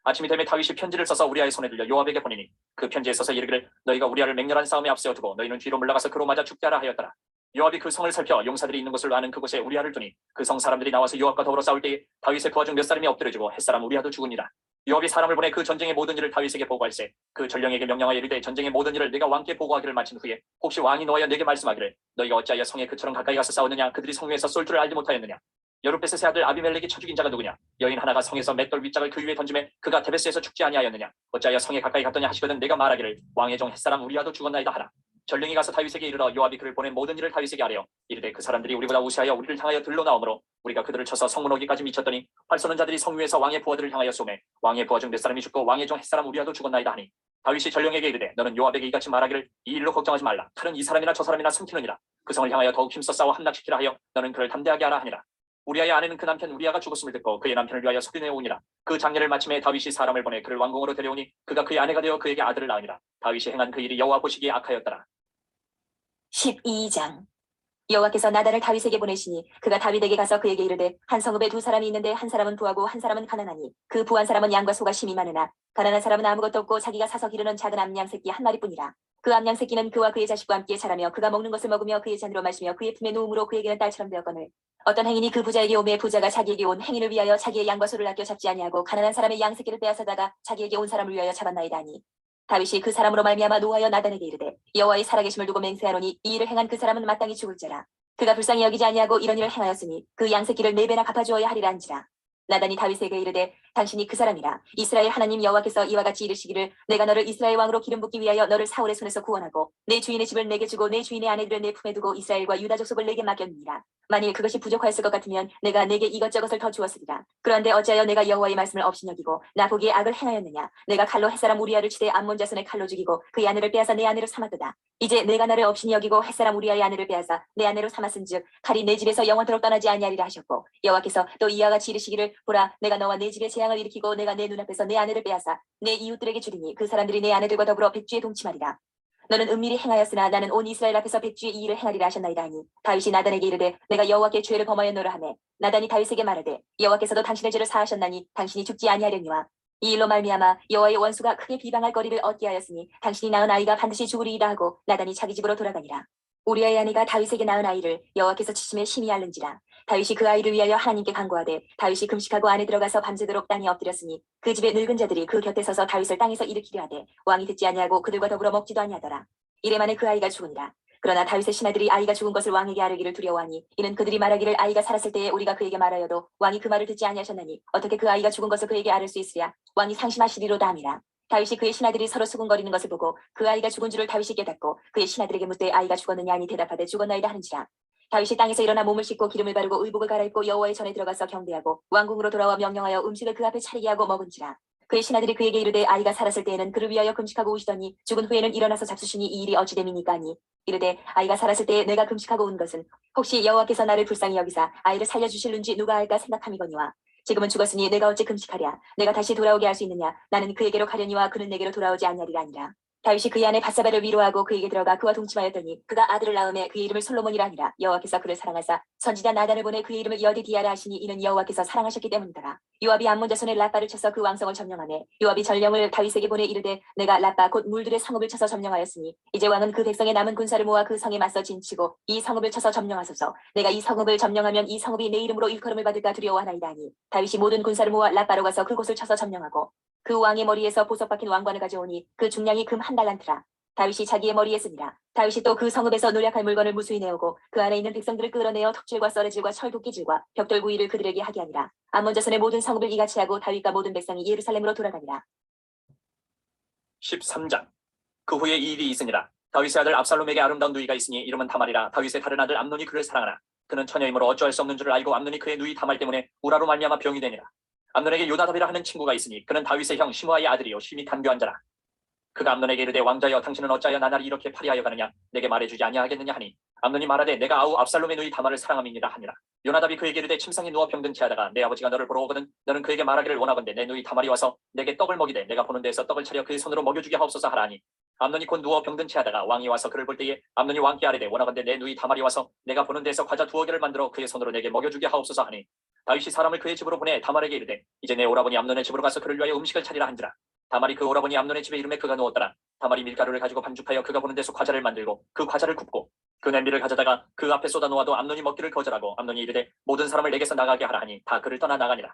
아침이 되매 다윗이 편지를 써서 우리아의 손에 들려 요압에게 보내니 그 편지에 써서 이르기를 너희가 우리아를 맹렬한 싸움에 앞세워 두고 너희는 뒤로 물러가서 그로 맞아 죽게 하라 하였더라. 요압이 그 성을 살펴 용사들이 있는 것을 아는 그곳에 우리아를 두니 그 성 사람들이 나와서 요압과 더불어 싸울 때에 다윗의 부하 중 몇 사람이 엎드려지고 햇사람 우리아도 죽으니라. 요압이 사람을 보내 그 전쟁의 모든 일을 다윗에게 보고할세 그 전령에게 명령하여 이르되 전쟁의 모든 일을 네가 왕께 보고하기를 마친 후에 혹시 왕이 노하여 내게 말씀하기를 너희가 어찌하여 성에 그처럼 가까이 가서 싸웠느냐 그들이 성 위에서 쏠 줄을 알지 못하였느냐. 여룻베셋의 아들 아비멜렉이 쳐 죽인 자가 누구냐. 여인 하나가 성에서 맷돌 윗짝을 그 위에 던지매 그가 데베스에서 죽지 아니하였느냐. 어찌하여 성에 가까이 갔더냐 하시거든 내가 말하기를 왕의 종 햇사람 우리아도 죽었나이다 하라. 전령이 가서 다윗에게 이르러 요압이 그를 보낸 모든 일을 다윗에게 아뢰어 이르되 그 사람들이 우리보다 우세하여 우리를 향하여 들러 나오므로 우리가 그들을 쳐서 성문 어기까지 미쳤더니 활 쏘는 자들이 성 위에서 왕의 부하들을 향하여 쏘매 왕의 부하 중 몇 사람이 죽고 왕의 종 햇사람 우리아도 죽었나이다 하니 다윗이 전령에게 이르되 너는 요압에게 이같이 말하기를 이 일로 걱정하지 말라. 칼은 이 사람이나 저 사람이나 삼키느니라. 그 성을 향하여 더욱 힘써 싸워 함락시키라 하여 너는 그를 담대하게 하라 하니라. 우리아의 아내는 그 남편 우리아가 죽었음을 듣고 그의 남편을 위하여 소리내어 오니라. 그 장례를 마침에 다윗이 사람을 보내 그를 왕궁으로 데려오니 그가 그의 아내가 되어 그에게 아들을 낳으니라. 다윗이 행한 그 일이 여호와 보시기에 악하였더라. 12장. 여호와께서 나단을 다윗에게 보내시니 그가 다윗에게 가서 그에게 이르되 한 성읍에 두 사람이 있는데 한 사람은 부하고 한 사람은 가난하니 그 부한 사람은 양과 소가 심히 많으나 가난한 사람은 아무것도 없고 자기가 사서 기르는 작은 암양 새끼 한 마리뿐이라. 그 암양 새끼는 그와 그의 자식과 함께 자라며 그가 먹는 것을 먹으며 그의 잔으로 마시며 그의 품에 누움으로 그에게는 딸처럼 되었거늘 어떤 행인이 그 부자에게 오매 부자가 자기에게 온 행인을 위하여 자기의 양과 소를 아껴 잡지 아니하고 가난한 사람의 양 새끼를 빼앗아다가 자기에게 온 사람을 위하여 잡았나이다 하니 다윗이 그 사람으로 말미암아 노하여 나단에게 이르되 여호와의 살아계심을 두고 맹세하노니 이 일을 행한 그 사람은 마땅히 죽을지라. 그가 불쌍히 여기지 아니하고 이런 일을 행하였으니 그 양새끼를 4배나 갚아주어야 하리라 한지라. 나단이 다윗에게 이르되 당신이 그 사람이라. 이스라엘 하나님 여호와께서 이와 같이 이르시기를 내가 너를 이스라엘 왕으로 기름 붓기 위하여 너를 사울의 손에서 구원하고 내 주인의 집을 내게 주고 내 주인의 아내들을 내 품에 두고 이스라엘과 유다 족속을 내게 맡겼느니라. 만일 그것이 부족하였을 것 같으면 내가 내게 이것저것을 더 주었으리라. 그런데 어찌하여 내가 여호와의 말씀을 없이 여기고 나 보기에 악을 행하였느냐. 내가 칼로 햇사람 우리아를 치되 암몬 자손의 칼로 죽이고 그의 아내를 빼앗아 내 아내로 삼았도다. 이제 내가 나를 없이 여기고 햇사람 우리아의 아내를 빼앗아 내 아내로 삼았은즉 칼이 내 집에서 영원토록 떠나지 아니하리라 하셨고 여호와께서 또 이와 같이 이르시기를 보라 내가 너와 내 집에 재앙을 일으키고 내가 내 눈앞에서 내 아내를 빼앗아 내 이웃들에게 주리니 그 사람들이 내 아내들과 더불어 백주에 동침하리라. 너는 은밀히 행하였으나 나는 온 이스라엘 앞에서 백주의 이 일을 행하리라 하셨나이다 하니 다윗이 나단에게 이르되 내가 여호와께 죄를 범하였노라 하매 나단이 다윗에게 말하되 여호와께서도 당신의 죄를 사하셨나니 당신이 죽지 아니하려니와 이 일로 말미암아 여호와의 원수가 크게 비방할 거리를 얻게 하였으니 당신이 낳은 아이가 반드시 죽으리이다 하고 나단이 자기 집으로 돌아가니라. 우리아의 아내가 다윗에게 낳은 아이를 여호와께서 치심에 심히 앓는지라. 다윗이 그 아이를 위하여 하나님께 간구하되 다윗이 금식하고 안에 들어가서 밤새도록 땅에 엎드렸으니 그 집의 늙은 자들이 그 곁에 서서 다윗을 땅에서 일으키려 하되 왕이 듣지 아니하고 그들과 더불어 먹지도 아니하더라. 이래 만에 그 아이가 죽으니라. 그러나 다윗의 신하들이 아이가 죽은 것을 왕에게 아뢰기를 두려워하니 이는 그들이 말하기를 아이가 살았을 때에 우리가 그에게 말하여도 왕이 그 말을 듣지 아니하셨나니 어떻게 그 아이가 죽은 것을 그에게 아뢰 수 있으랴. 왕이 상심하시리로다 함이라. 다윗이 그의 신하들이 서로 수군거리는 것을 보고 그 아이가 죽은 줄을 다윗이 깨닫고 그의 신하들에게 묻되 아이가 죽었느냐 하니 대답하되 죽었나이다 하는지라. 다윗이 땅에서 일어나 몸을 씻고 기름을 바르고 의복을 갈아입고 여호와의 전에 들어가서 경배하고 왕궁으로 돌아와 명령하여 음식을 그 앞에 차리게 하고 먹은지라. 그의 신하들이 그에게 이르되 아이가 살았을 때에는 그를 위하여 금식하고 오시더니 죽은 후에는 일어나서 잡수시니 이 일이 어찌 됨이니까 하니 이르되 아이가 살았을 때에 내가 금식하고 온 것은 혹시 여호와께서 나를 불쌍히 여기사 아이를 살려주실는지 누가 알까 생각함이거니와 지금은 죽었으니 내가 어찌 금식하랴. 내가 다시 돌아오게 할 수 있느냐. 나는 그에게로 가려니와 그는 내게로 돌아오지 아니하리라 아니라. 다윗이 그의 아내 밧세바를 위로하고 그에게 들어가 그와 동침하였더니 그가 아들을 낳음에 그의 이름을 솔로몬이라 하니라. 여호와께서 그를 사랑하사 선지자 나단을 보내 그의 이름을 여디디아라 하시니 이는 여호와께서 사랑하셨기 때문이더라. 요압이 암몬 자손의 라빠를 쳐서 그 왕성을 점령하매 요압이 전령을 다윗에게 보내 이르되 내가 라빠 곧 물들의 성읍을 쳐서 점령하였으니 이제 왕은 그 백성의 남은 군사를 모아 그 성에 맞서 진치고 이 성읍을 쳐서 점령하소서. 내가 이 성읍을 점령하면 이 성읍이 내 이름으로 일컬음을 받을까 두려워하나이다 하니 다윗이 모든 군사를 모아 라빠로 가서 그곳을 쳐서 점령하고 그 왕의 머리에서 보석 박힌 왕관을 가져오니 그 중량이 금 1달란트라. 다윗이 자기의 머리에 씁니다. 다윗이 또 그 성읍에서 노략할 물건을 무수히 내오고 그 안에 있는 백성들을 끌어내어 턱질과 썰의질과 철도끼질과 벽돌 구이를 그들에게 하게 하니라. 암몬 자손의 모든 성읍을 이같이 하고 다윗과 모든 백성이 예루살렘으로 돌아가니라. 13장. 그 후에 이 일이 있으니라. 다윗의 아들 압살롬에게 아름다운 누이가 있으니 이름은 다말이라. 다윗의 다른 아들 암논이 그를 사랑하나 그는 처녀이므로 어찌할 수 없는 줄을 알고 암논이 그의 누이 다말 때문에 우라로 말미암아 병이 되니라. 암논에게 요나답이라 하는 친구가 있으니 그는 다윗의 형 시므아의 아들이요 심히 간교한 자라. 그가 암논에게 이르되 왕자여 당신은 어찌하여 나날이 이렇게 파리하여 가느냐. 내게 말해주지 아니하겠느냐 하니 암논이 말하되 내가 아우 압살롬의 누이 다말을 사랑함이니라 하니라. 요나답이 그에게 이르되 침상에 누워 병든 채하다가 내 아버지가 너를 보러 오거든 너는 그에게 말하기를 원하건대 내 누이 다말이 와서 내게 떡을 먹이되 내가 보는 데에서 떡을 차려 그의 손으로 먹여주게 하옵소서 하라 하니 암논이 곧 누워 병든 채하다가 왕이 와서 그를 볼 때에 암논이 왕께 아뢰되 원하건대 내 누이 다말이 와서 내가 보는 데에서 과자 2개를 만들어 그의 손으로 내게 먹여주게 하옵소서 하니 다윗이 사람을 그의 집으로 보내 다말에게 이르되 이제 내 오라버니 암논의 집으로 가서 그를 위하여 음식을 차리라 한지라. 다말이 그 오라버니 암논의 집에 이름에 그가 누웠더라. 다말이 밀가루를 가지고 반죽하여 그가 보는 데서 과자를 만들고 그 과자를 굽고 그 냄비를 가져다가 그 앞에 쏟아 놓아도 암논이 먹기를 거절하고 암논이 이르되 모든 사람을 내게서 나가게 하라 하니 다 그를 떠나 나가니라.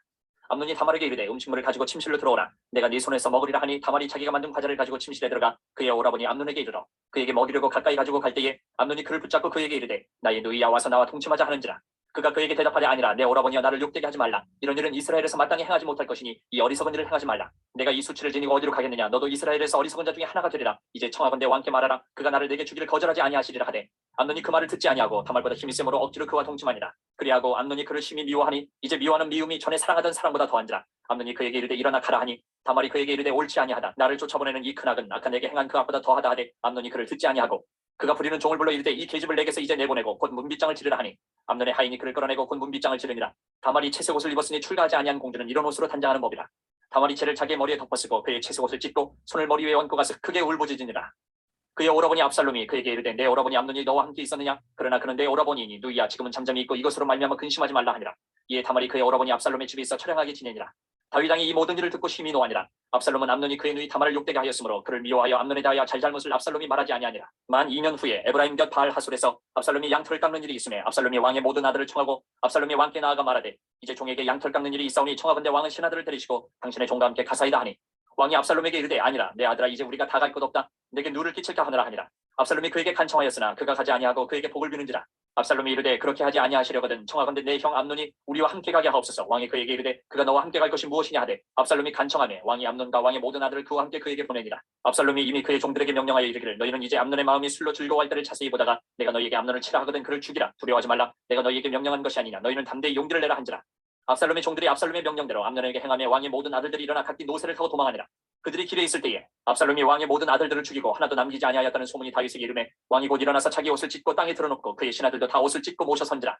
암논이 다말에게 이르되 음식물을 가지고 침실로 들어오라. 내가 네 손에서 먹으리라 하니 다말이 자기가 만든 과자를 가지고 침실에 들어가 그의 오라버니 암논에게 이르러 그에게 먹이려고 가까이 가지고 갈 때에 암논이 그를 붙잡고 그에게 이르되 나의 누이야 와서 나와 동침하자 하는지라. 그가 그에게 대답하되 아니라 내 오라버니여 나를 욕되게 하지 말라. 이런 일은 이스라엘에서 마땅히 행하지 못할 것이니 이 어리석은 일을 행하지 말라. 내가 이 수치를 지니고 어디로 가겠느냐. 너도 이스라엘에서 어리석은 자 중에 하나가 되리라. 이제 청하건대 왕께 말하라. 그가 나를 내게 주기를 거절하지 아니하시리라 하되 암논이 그 말을 듣지 아니하고 다말보다 힘이 세므로 억지로 그와 동침하니라. 그리하고 암논이 그를 심히 미워하니 이제 미워하는 미움이 전에 사랑하던 사랑보다 더한지라. 암논이 그에게 이르되 일어나 가라 하니 다말이 그에게 이르되 옳지 아니하다. 나를 쫓아보내는 이 큰 악은 아까 내게 행한 그 악보다 더하다 하되 암논이 그를 듣지 아니하고 그가 부리는 종을 불러 이르되 이 계집을 내게서 이제 내보내고 곧 문빗장을 지르라 하니 암논의 하인이 그를 끌어내고 곧 문빗장을 지르니라. 다말이 채색 옷을 입었으니 출가하지 아니한 공주는 이런 옷으로 단장하는 법이라. 다말이 채를 자기의 머리에 덮어쓰고 그의 채색 옷을 찢고 손을 머리 위에 얹고 가서 크게 울부짖으니라. 그의 오라버니 압살롬이 그에게 이르되 내 오라버니 암논이 너와 함께 있었느냐. 그러나 그는 내 오라버니이니 누이야 지금은 잠잠히 있고 이것으로 말미암아 근심하지 말라 하니라. 이에 다말이 그의 오라버니 압살롬의 집에 있어 처량하게 지내니라. 다윗 왕이 이 모든 일을 듣고 심히 노하니라. 압살롬은 암논이 그의 누이 다말을 욕되게 하였으므로 그를 미워하여 암논에 대하여 잘잘못을 압살롬이 말하지 아니하니라. 만 2년 후에 에브라임 곁 바알 하솔에서 압살롬이 양털을 깎는 일이 있음에 압살롬이 왕의 모든 아들을 청하고 압살롬이 왕께 나아가 말하되 이제 종에게 양털 깎는 일이 있사오니 청하건대 왕은 신하들을 데리시고 당신의 종과 함께 가사이다 하니 왕이 압살롬에게 이르되 아니라 내 아들아 이제 우리가 다 갈 것 없다. 내게 누를 끼칠까 하느라 하니라. 압살롬이 그에게 간청하였으나 그가 가지 아니하고 그에게 복을 비는지라. 압살롬이 이르되 그렇게 하지 아니하시려거든 청하건대 내 형 암논이 우리와 함께 가게 하옵소서. 왕이 그에게 이르되 그가 너와 함께 갈 것이 무엇이냐 하되 압살롬이 간청하매 왕이 암논과 왕의 모든 아들을 그와 함께 그에게 보내니라. 압살롬이 이미 그의 종들에게 명령하여 이르기를 너희는 이제 암논의 마음이 술로 즐거워할 때를 자세히 보다가 내가 너희에게 암논을 치라 하거든 그를 죽이라. 두려워하지 말라. 내가 너희에게 명령한 것이 아니냐. 너희는 담대히 용기를 내라 한지라. 압살롬의 종들이 압살롬의 명령대로 암논에게 행하며 왕의 모든 아들들이 일어나 각기 노새를 타고 도망하니라. 그들이 길에 있을 때에 압살롬이 왕의 모든 아들들을 죽이고 하나도 남기지 아니하였다는 소문이 다윗에게 이르매 왕이 곧 일어나서 자기 옷을 찢고 땅에 드러놓고 그의 신하들도 다 옷을 찢고 모셔 선지라.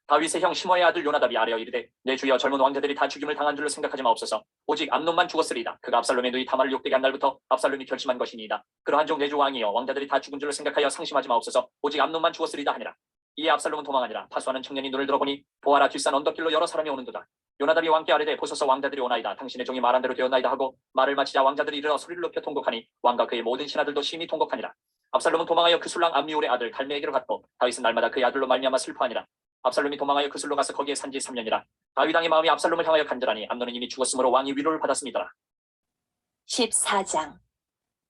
다윗의 형 시므의 아들 요나답이 아뢰어 이르되 내 주여 젊은 왕자들이 다 죽임을 당한 줄로 생각하지 마옵소서. 오직 암논만 죽었으리이다. 그가 압살롬의 누이 다말을 욕되게 한 날부터 압살롬이 결심한 것이니이다. 그러한 종 내 주 왕이여 왕자들이 다 죽은 줄로 생각하여 상심하지 마옵소서. 오직 암논만 죽었으리이다 하니라. 이에 압살롬은 도망하니라. 파수하는 청년이 눈을 들어보니 보아라 뒷산 언덕길로 여러 사람이 오는도다. 요나답이 왕께 아뢰되 보소서 왕자들이 오나이다. 당신의 종이 말한 대로 되었나이다 하고 말을 마치자 왕자들이 이르러 소리를 높여 통곡하니 왕과 그의 모든 신하들도 심히 통곡하니라. 압살롬은 도망하여 그술랑 암미울의 아들 갈메에게로 갔고 다윗은 날마다 그의 아들로 말미암아 슬퍼하니라. 압살롬이 도망하여 그술로 가서 거기에 산지 3년이라. 다윗 왕의 마음이 압살롬을 향하여 간절하니 암논은 이미 죽었으므로 왕이 위로를 받았음이더라. 14장.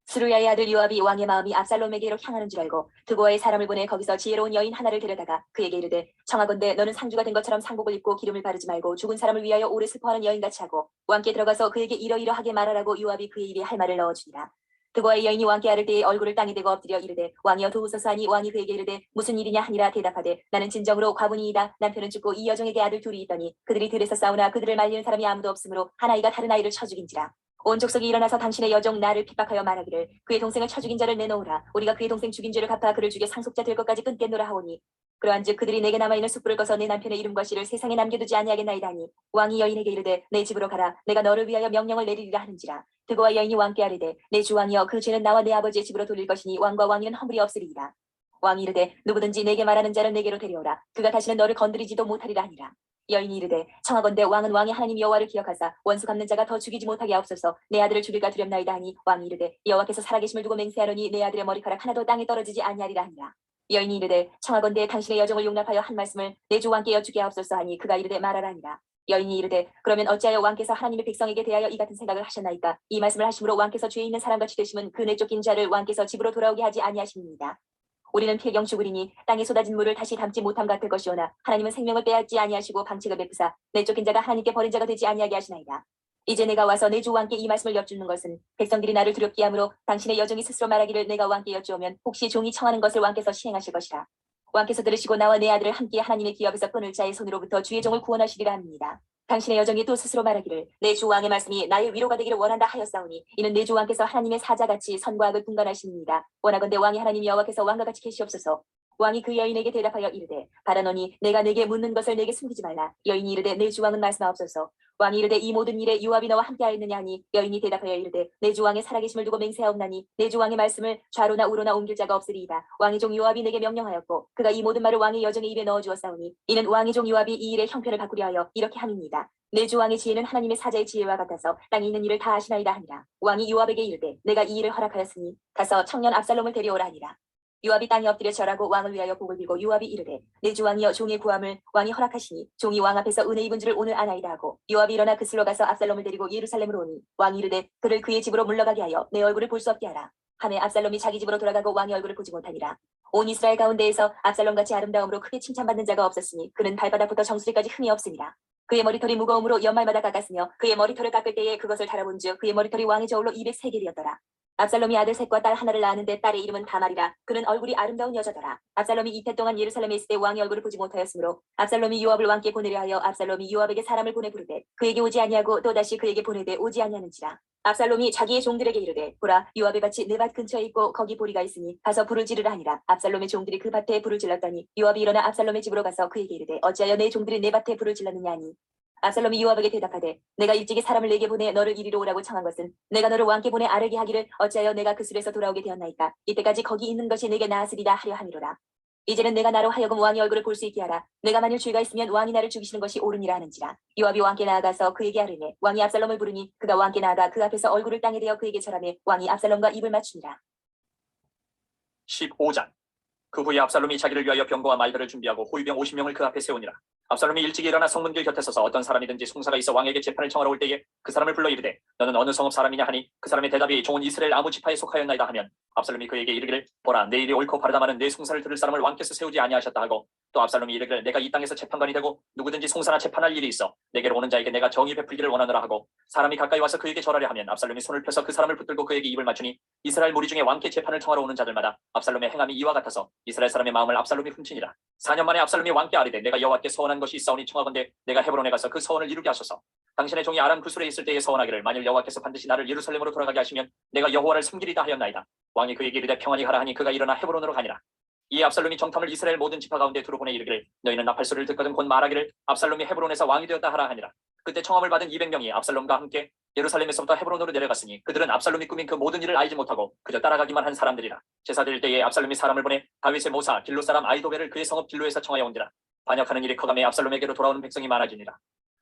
스루야의 아들 요압이 왕의 마음이 압살롬에게로 향하는 줄 알고 드고아의 사람을 보내 거기서 지혜로운 여인 하나를 데려다가 그에게 이르되 청하건대 너는 상주가 된 것처럼 상복을 입고 기름을 바르지 말고 죽은 사람을 위하여 오래 슬퍼하는 여인같이 하고 왕께 들어가서 그에게 이러이러하게 말하라고 요압이 그의 입에 할 말을 넣어주니라. 드고아의 여인이 왕께 아를 때에 얼굴을 땅에 대고 엎드려 이르되 왕이여 도우소서 하니 왕이 그에게 이르되 무슨 일이냐 하니라. 대답하되 나는 진정으로 과부니이다. 남편은 죽고 이 여종에게 아들 둘이 있더니 그들이 들에서 싸우나 그들을 말리는 사람이 아무도 없으므로 한 아이가 다른 아이를 쳐 죽인지라. 온 족속이 일어나서 당신의 여종 나를 핍박하여 말하기를 그의 동생을 쳐 죽인 자를 내놓으라. 우리가 그의 동생 죽인 죄를 갚아 그를 죽여 상속자 될 것까지 끊겠노라 하오니 그러한즉 그들이 내게 남아있는 숯불을 꺼서 내 남편의 이름과 씨를 세상에 남겨두지 아니하겠나이다 하니 왕이 여인에게 이르되 내 집으로 가라. 내가 너를 위하여 명령을 내리리라 하는지라. 드고와 여인이 왕께 아뢰되 내 주 왕이여 그 죄는 나와 내 아버지의 집으로 돌릴 것이니 왕과 왕위는 허물이 없으리이다. 왕이 이르되 누구든지 내게 말하는 자를 내게로 데려오라. 그가 다시는 너를 건드리지도 못하리라 하니라. 여인이 이르되 청하건대 왕은 왕의 하나님 여호와를 기억하사 원수 갚는 자가 더 죽이지 못하게 하옵소서. 내 아들을 죽일까 두렵나이다 하니 왕이 이르되 여호와께서 살아계심을 두고 맹세하노니 내 아들의 머리카락 하나도 땅에 떨어지지 아니하리라 하니라. 여인이 이르되 청하건대 당신의 여종을 용납하여 한 말씀을 내 주 왕께 여쭈게 하옵소서 하니 그가 이르되 말하라 하니라. 여인이 이르되 그러면 어찌하여 왕께서 하나님의 백성에게 대하여 이 같은 생각을 하셨나이까. 이 말씀을 하심으로 왕께서 죄 있는 사람같이 되심은 그 내쫓긴 자를 왕께서 집으로 돌아오게 하지 아니하십니다. 우리는 필경 죽으리니 땅에 쏟아진 물을 다시 담지 못함 같을 것이오나 하나님은 생명을 빼앗지 아니하시고 방책을 베푸사 내쫓긴 자가 하나님께 버린 자가 되지 아니하게 하시나이다. 이제 내가 와서 내 주 왕께 이 말씀을 여쭙는 것은 백성들이 나를 두렵게 하므로 당신의 여종이 스스로 말하기를 내가 왕께 여쭈오면 혹시 종이 청하는 것을 왕께서 시행하실 것이라. 왕께서 들으시고 나와 내 아들을 함께 하나님의 기업에서 끊을 자의 손으로부터 주의 종을 구원하시리라 합니다. 당신의 여종이 또 스스로 말하기를 내 주 왕의 말씀이 나의 위로가 되기를 원한다 하였사오니 이는 내 주 왕께서 하나님의 사자같이 선과 악을 분간하십니다. 원하건대 왕의 하나님 여호와께서 왕과 같이 계시옵소서. 왕이 그 여인에게 대답하여 이르되 바라노니 내가 내게 묻는 것을 내게 숨기지 말라. 여인이 이르되 내 주 왕은 말씀하옵소서. 왕이 이르되 이 모든 일에 요압이 너와 함께하였느냐 하니 여인이 대답하여 이르되 내 주 왕의 살아계심을 두고 맹세하옵나니 내 주 왕의 말씀을 좌로나 우로나 옮길 자가 없으리이다. 왕의 종 요압이 내게 명령하였고 그가 이 모든 말을 왕의 여종의 입에 넣어주었사오니 이는 왕의 종 요압이 이 일의 형편을 바꾸려 하여 이렇게 함입니다. 내 주 왕의 지혜는 하나님의 사자의 지혜와 같아서 땅에 있는 일을 다 아시나이다 하니라. 왕이 요압에게 이르되 내가 이 일을 허락하였으니 가서 청년 압살롬을 데려오라 하니라. 요압이 땅에 엎드려 절하고 왕을 위하여 복을 빌고 요압이 이르되 내 주 왕이여 종의 구함을 왕이 허락하시니 종이 왕 앞에서 은혜 입은 줄을 오늘 아나이다 하고 요압이 일어나 그슬로 가서 압살롬을 데리고 예루살렘으로 오니 왕이 이르되 그를 그의 집으로 물러가게 하여 내 얼굴을 볼 수 없게 하라. 하매 압살롬이 자기 집으로 돌아가고 왕의 얼굴을 보지 못하니라. 온 이스라엘 가운데에서 압살롬같이 아름다움으로 크게 칭찬받는 자가 없었으니 그는 발바닥부터 정수리까지 흠이 없으니라. 그의 머리털이 무거움으로 연말마다 깎았으며 그의 머리털을 깎을 때에 그것을 달아본즉 그의 머리털이 왕의 저울로 203개리였더라. 압살롬이 아들 셋과 딸 하나를 낳았는데 딸의 이름은 다말이라. 그는 얼굴이 아름다운 여자더라. 압살롬이 이태 동안 예루살렘에 있을 때 왕의 얼굴을 보지 못하였으므로 압살롬이 요압을 왕께 보내려 하여 압살롬이 요압에게 사람을 보내 부르되 그에게 오지 아니하고 또다시 그에게 보내되 오지 아니하는지라. 압살롬이 자기의 종들에게 이르되 보라 요압의 밭이 내 밭 근처에 있고 거기 보리가 있으니 가서 불을 지르라 하니라. 압살롬의 종들이 그 밭에 불을 질렀더니 요압이 일어나 압살롬의 집으로 가서 그에게 이르되 어찌하여 내 종들이 내 밭에 불을 질렀느냐 하니 압살롬이 요압에게 대답하되 내가 일찍이 사람을 내게 보내 너를 이리로 오라고 청한 것은 내가 너를 왕께 보내 아뢰게 하기를 어찌하여 내가 그 술에서 돌아오게 되었나이까. 이때까지 거기 있는 것이 내게 나았으리다 하려 함이로라. 이제는 내가 나로 하여금 왕의 얼굴을 볼 수 있게 하라. 내가 만일 죄가 있으면 왕이 나를 죽이시는 것이 옳으니라 하는지라. 요압이 왕께 나아가서 그에게 아뢰매 왕이 압살롬을 부르니 그가 왕께 나아가 그 앞에서 얼굴을 땅에 대어 그에게 절하매 왕이 압살롬과 입을 맞추니라. 15장. 그 후에 압살롬이 자기를 위하여 병거와 말들을 준비하고 호위병 50명을 그 앞에 세우니라. 압살롬이 일찍 일어나 성문길 곁에 서서 어떤 사람이든지 송사가 있어 왕에게 재판을 청하러 올 때에 그 사람을 불러 이르되 너는 어느 성읍 사람이냐 하니 그 사람의 대답이 종은 이스라엘 아무 지파에 속하였나이다 하면 압살롬이 그에게 이르기를 보라 내 일이 옳고 바르다마는 내 송사를 들을 사람을 왕께서 세우지 아니하셨다 하고 또 압살롬이 이르기를 내가 이 땅에서 재판관이 되고 누구든지 송사나 재판할 일이 있어 내게로 오는 자에게 내가 정의 베풀기를 원하노라 하고 사람이 가까이 와서 그에게 절하려 하면 압살롬이 손을 펴서 그 사람을 붙들고 그에게 입을 맞추니 이스라엘 무리 중에 왕께 재판을 청하러 오는 자들마다 압살롬의 행함이 이와 같아서 이스라엘 사람의 마음을 압살롬이 훔치니라. 4년 만에 압살롬이 왕께 아뢰되 내가 여호와께 서원한 것이 있사오니 청하건대 내가 헤브론에 가서 그 서원을 이루게 하소서. 당신의 종이 아람 구술에 있을 때에 서원하기를 만일 여호와께서 반드시 나를 예루살렘으로 돌아가게 하시면 내가 여호와를 섬기리다 하였나이다. 왕이 그에게 이르되 평안히 가라 하니 그가 일어나 헤브론으로 가니라. 이에 압살롬이 정탐을 이스라엘 모든 지파 가운데 두루 보내 이르기를 너희는 나팔 소리를 듣거든 곧 말하기를 압살롬이 헤브론에서 왕이 되었다 하라 하니라. 그때 청함을 받은 200명이 압살롬과 함께 예루살렘에서부터 헤브론으로 내려갔으니 그들은 압살롬이 꾸민 그 모든 일을 알지 못하고 그저 따라가기만 한 사람들이라. 제사 드릴 때에 압살롬이 사람을 보내 다윗의 모사 길로 사람 아이도벨을 그의 성읍 길로에서 청하여 온지라. 반역하는 일이 커감에 압살롬에게로 돌아오는 백성이 많아지니라.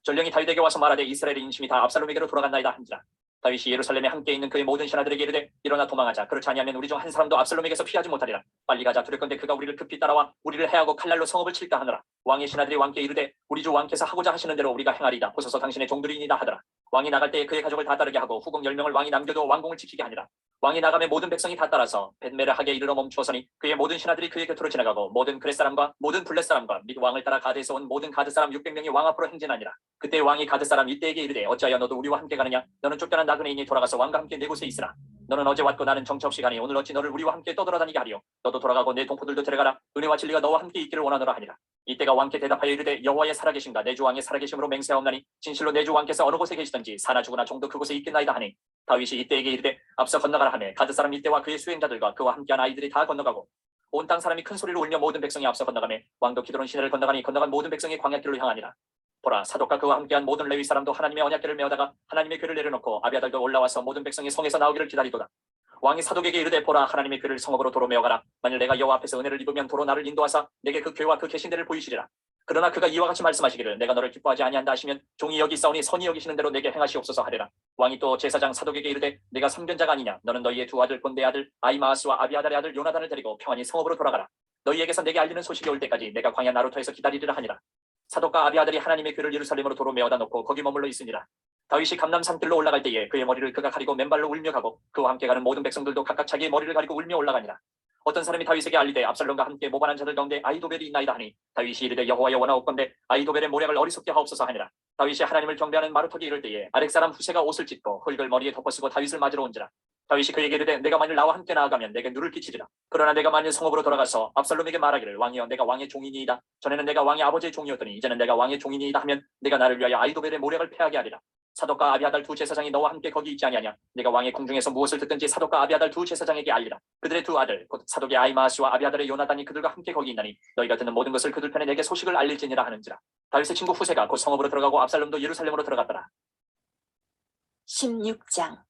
전령이 다윗에게 와서 말하되 이스라엘의 인심이 다 압살롬에게로 돌아갔나이다 한지라. 다윗이 예루살렘에 함께 있는 그의 모든 신하들에게 이르되 일어나 도망하자. 그렇지 아니하면 우리 중 한 사람도 압살롬에게서 피하지 못하리라. 빨리 가자. 두렵건대 그가 우리를 급히 따라와 우리를 해하고 칼날로 성읍을 칠까 하느라. 왕의 신하들이 왕께 이르되 우리 주 왕께서 하고자 하시는 대로 우리가 행하리이다. 보소서 당신의 종들이니이다 하더라. 왕이 나갈 때에 그의 가족을 다 따르게 하고 후궁 10명을 왕이 남겨두어 왕궁을 지키게 하니라. 왕이 나가매 모든 백성이 다 따라서 벳메르하게 이르러 멈추어서니 그의 모든 신하들이 그의 곁으로 지나가고 모든 그렛 사람과 모든 블렛 사람과 및 왕을 따라 가드에서 온 모든 가드 사람 600명이 왕 앞으로 행진하니라. 그때 왕이 가드 사람 이때에게 이르되 어찌하여 너도 우리와 함께 가느냐. 너는 쫓겨난 나그네이니 돌아가서 왕과 함께 네 곳에 있으라. 너는 어제 왔고 나는 정처 없이 가니 오늘 어찌 너를 우리와 함께 떠돌아다니게 하리요. 너도 돌아가고 내 동포들도 데려가라. 은혜와 진리가 너와 함께 있기를 원하노라 하니라. 이때가 왕께 대답하여 이르되 여호와의 살아계심과 내 주 왕의 살아계심으로 맹세하옵나니 진실로 내 주 왕께서 어느 곳에 계시든지 사나 죽으나 종도 그곳에 있겠나이다 하니 다윗이 이때에게 이르되 앞서 건너가라 하매 가드 사람 이때와 그의 수행자들과 그와 함께한 아이들이 다 건너가고 온 땅 사람이 큰 소리로 울며 모든 백성이 앞서 건너가매 왕도 기드론 시내를 건너가니 건너간 모든 백성이 광야길로 향하니라. 보라 사독과 그와 함께한 모든 레위 사람도 하나님의 언약궤를 메어다가 하나님의 궤를 내려놓고 아비아달도 올라와서 모든 백성이 성에서 나오기를 기다리도다. 왕이 사독에게 이르되 보라 하나님의 궤를 성읍으로 도로 메어가라. 만일 내가 여호와 앞에서 은혜를 입으면 도로 나를 인도하사 내게 그 궤와 그 계신대를 보이시리라. 그러나 그가 이와 같이 말씀하시기를 내가 너를 기뻐하지 아니한다 하시면 종이 여기 있사오니 선이 여기시는 대로 내게 행하시옵소서 하리라. 왕이 또 제사장 사독에게 이르되 내가 선견자가 아니냐. 너는 너희의 두 아들 본대의 아들 아히마아스와 아비아달의 아들 요나단을 데리고 평안히 성읍으로 돌아가라. 너희에게서 내게 알리는 소식이 올 때까지 내가 광야 나루터에서 기다리리라 하니라. 사독과 아비아들이 하나님의 궤를 예루살렘으로 도로 메어다 놓고 거기 머물러 있으니라. 다윗이 감람 산길로 올라갈 때에 그의 머리를 그가 가리고 맨발로 울며 가고 그와 함께 가는 모든 백성들도 각각 자기의 머리를 가리고 울며 올라가니라. 어떤 사람이 다윗에게 알리되 압살롬과 함께 모반한 자들 가운데 아히도벨이 있나이다 하니 다윗이 이르되 여호와여 원하옵건대 아히도벨의 모략을 어리석게 하옵소서 하니라. 다윗이 하나님을 경배하는 마루턱에 이를 때에 아렉 사람 후세가 옷을 찢고 흙을 머리에 덮어쓰고 다윗을 맞으러 온지라. 다윗이 그에게 이르되 내가 만일 나와 함께 나아가면 내게 누를 끼치리라. 그러나 내가 만일 성읍으로 돌아가서 압살롬에게 말하기를 왕이여 내가 왕의 종이니이다. 전에는 내가 왕의 아버지의 종이었더니 이제는 내가 왕의 종이니이다 하면 내가 나를 위하여 아히도벨의 모략을 패하게 하리라. 사독과 아비아달 두 제사장이 너와 함께 거기 있지 아니하냐. 내가 왕의 궁중에서 무엇을 듣든지 사독과 아비아달 두 제사장에게 알리라. 그들의 두 아들 곧 사독의 아히마아스와 아비아달의 요나단이 그들과 함께 거기 있나니 너희가 듣는 모든 것을 그들 편에 내게 소식을 알릴지니라 하는지라. 다윗의 친구 후세가 곧 성읍으로 들어가고 압살롬도 예루살렘으로 들어갔더라. 16장.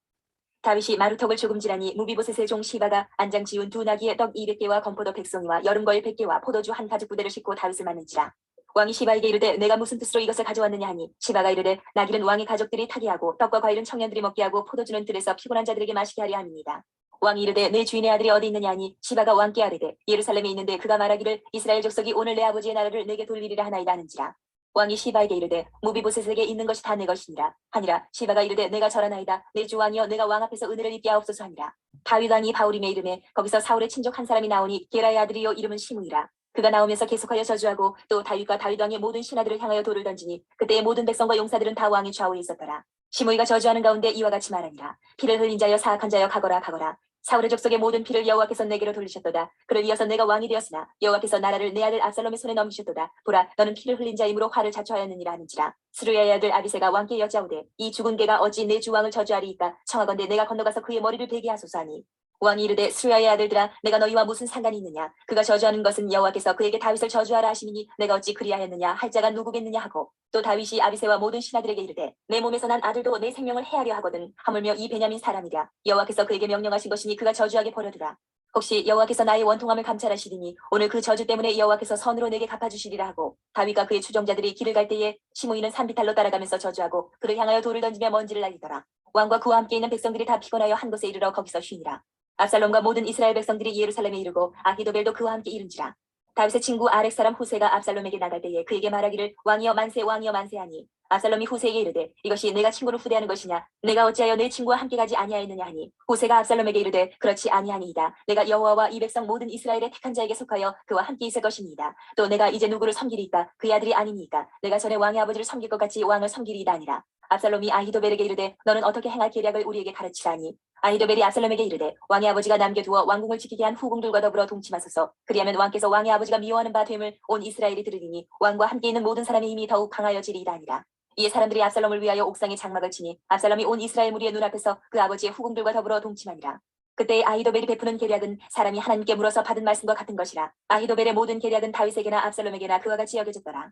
다윗이 마루턱을 조금 지나니 무비보셋의 종 시바가 안장 지운 두 나귀의 떡 200개와 건포도 100송이와 여름거일 100개와 포도주 한 가죽 부대를 싣고 다윗을 맞는지라. 왕이 시바에게 이르되 내가 무슨 뜻으로 이것을 가져왔느냐 하니 시바가 이르되 나귀는 왕의 가족들이 타게 하고 떡과 과일은 청년들이 먹게 하고 포도주는 들에서 피곤한 자들에게 마시게 하려 함이니이다. 왕이 이르되 내 주인의 아들이 어디 있느냐 하니 시바가 왕께 아뢰되 예루살렘에 있는데 그가 말하기를 이스라엘 족속이 오늘 내 아버지의 나라를 내게 돌리리라 하나이다 하는지라. 왕이 시바에게 이르되 무비보셋에게 있는 것이 다 내 것이니라 하니라. 시바가 이르되 내가 절하나이다. 내 주 왕이여 내가 왕 앞에서 은혜를 입게 하옵소서 하니라. 다윗 왕이 바울임에 이름에 거기서 사울의 친족 한 사람이 나오니 게라의 아들이요 이름은 시므이라. 그가 나오면서 계속하여 저주하고 또 다윗과 다윗 왕의 모든 신하들을 향하여 돌을 던지니 그때의 모든 백성과 용사들은 다 왕의 좌우에 있었더라. 시므이가 저주하는 가운데 이와 같이 말하니라. 피를 흘린 자여 사악한 자여 가거라 가거라. 사울의 족속의 모든 피를 여호와께서 내게로 돌리셨도다. 그를 이어서 내가 왕이 되었으나 여호와께서 나라를 내 아들 압살롬의 손에 넘기셨도다. 보라 너는 피를 흘린 자이므로 화를 자초하였느니라 하는지라. 스루야의 아들 아비새가 왕께 여짜오되 이 죽은 개가 어찌 내 주 왕을 저주하리이까. 청하건대 내가 건너가서 그의 머리를 베게 하소서 하니 왕이 이르되 스루야의 아들들아 내가 너희와 무슨 상관이 있느냐. 그가 저주하는 것은 여호와께서 그에게 다윗을 저주하라 하시니 내가 어찌 그리하였느냐 할 자가 누구겠느냐 하고 또 다윗이 아비새와 모든 신하들에게 이르되 내 몸에서 난 아들도 내 생명을 해하려 하거든 하물며 이 베냐민 사람이랴. 여호와께서 그에게 명령하신 것이니 그가 저주하게 버려두라. 혹시 여호와께서 나의 원통함을 감찰하시리니 오늘 그 저주 때문에 여호와께서 선으로 내게 갚아주시리라 하고 다윗과 그의 추종자들이 길을 갈 때에 시므이는 산비탈로 따라가면서 저주하고 그를 향하여 돌을 던지며 먼지를 날리더라. 왕과 그와 함께 있는 백성들이 다 피곤하여 한 곳에 이르러 거기서 쉬니라. 압살롬과 모든 이스라엘 백성들이 예루살렘에 이르고 아히도벨도 그와 함께 이른지라. 다윗의 친구 아렉 사람 후세가 압살롬에게 나갈 때에 그에게 말하기를 왕이여 만세 왕이여 만세 하니 압살롬이 후세에게 이르되 이것이 내가 친구를 후대하는 것이냐 내가 어찌하여 내 친구와 함께 가지 아니하였느냐 하니 후세가 압살롬에게 이르되 그렇지 아니하니이다. 내가 여호와와 이 백성 모든 이스라엘의 택한 자에게 속하여 그와 함께 있을 것이니이다. 또 내가 이제 누구를 섬기리이까 그의 아들이 아니니까 내가 전에 왕의 아버지를 섬길 것 같이 왕을 섬기리이다 아니라. 압살롬이 아히도벨에게 이르되 너는 어떻게 행할 계략을 우리에게 가르치라니. 아히도벨이 압살롬에게 이르되 왕의 아버지가 남겨두어 왕궁을 지키게 한 후궁들과 더불어 동침하소서. 그리하면 왕께서 왕의 아버지가 미워하는 바 됨을 온 이스라엘이 들으리니 왕과 함께 있는 모든 사람의 힘이 더욱 강하여지리이다 아니라. 이에 사람들이 압살롬을 위하여 옥상에 장막을 치니 압살롬이 온 이스라엘 무리의 눈앞에서 그 아버지의 후궁들과 더불어 동침하니라. 그때 아히도벨이 베푸는 계략은 사람이 하나님께 물어서 받은 말씀과 같은 것이라. 아히도벨의 모든 계략은 다윗에게나 압살롬에게나 그와 같이 여겨졌더라.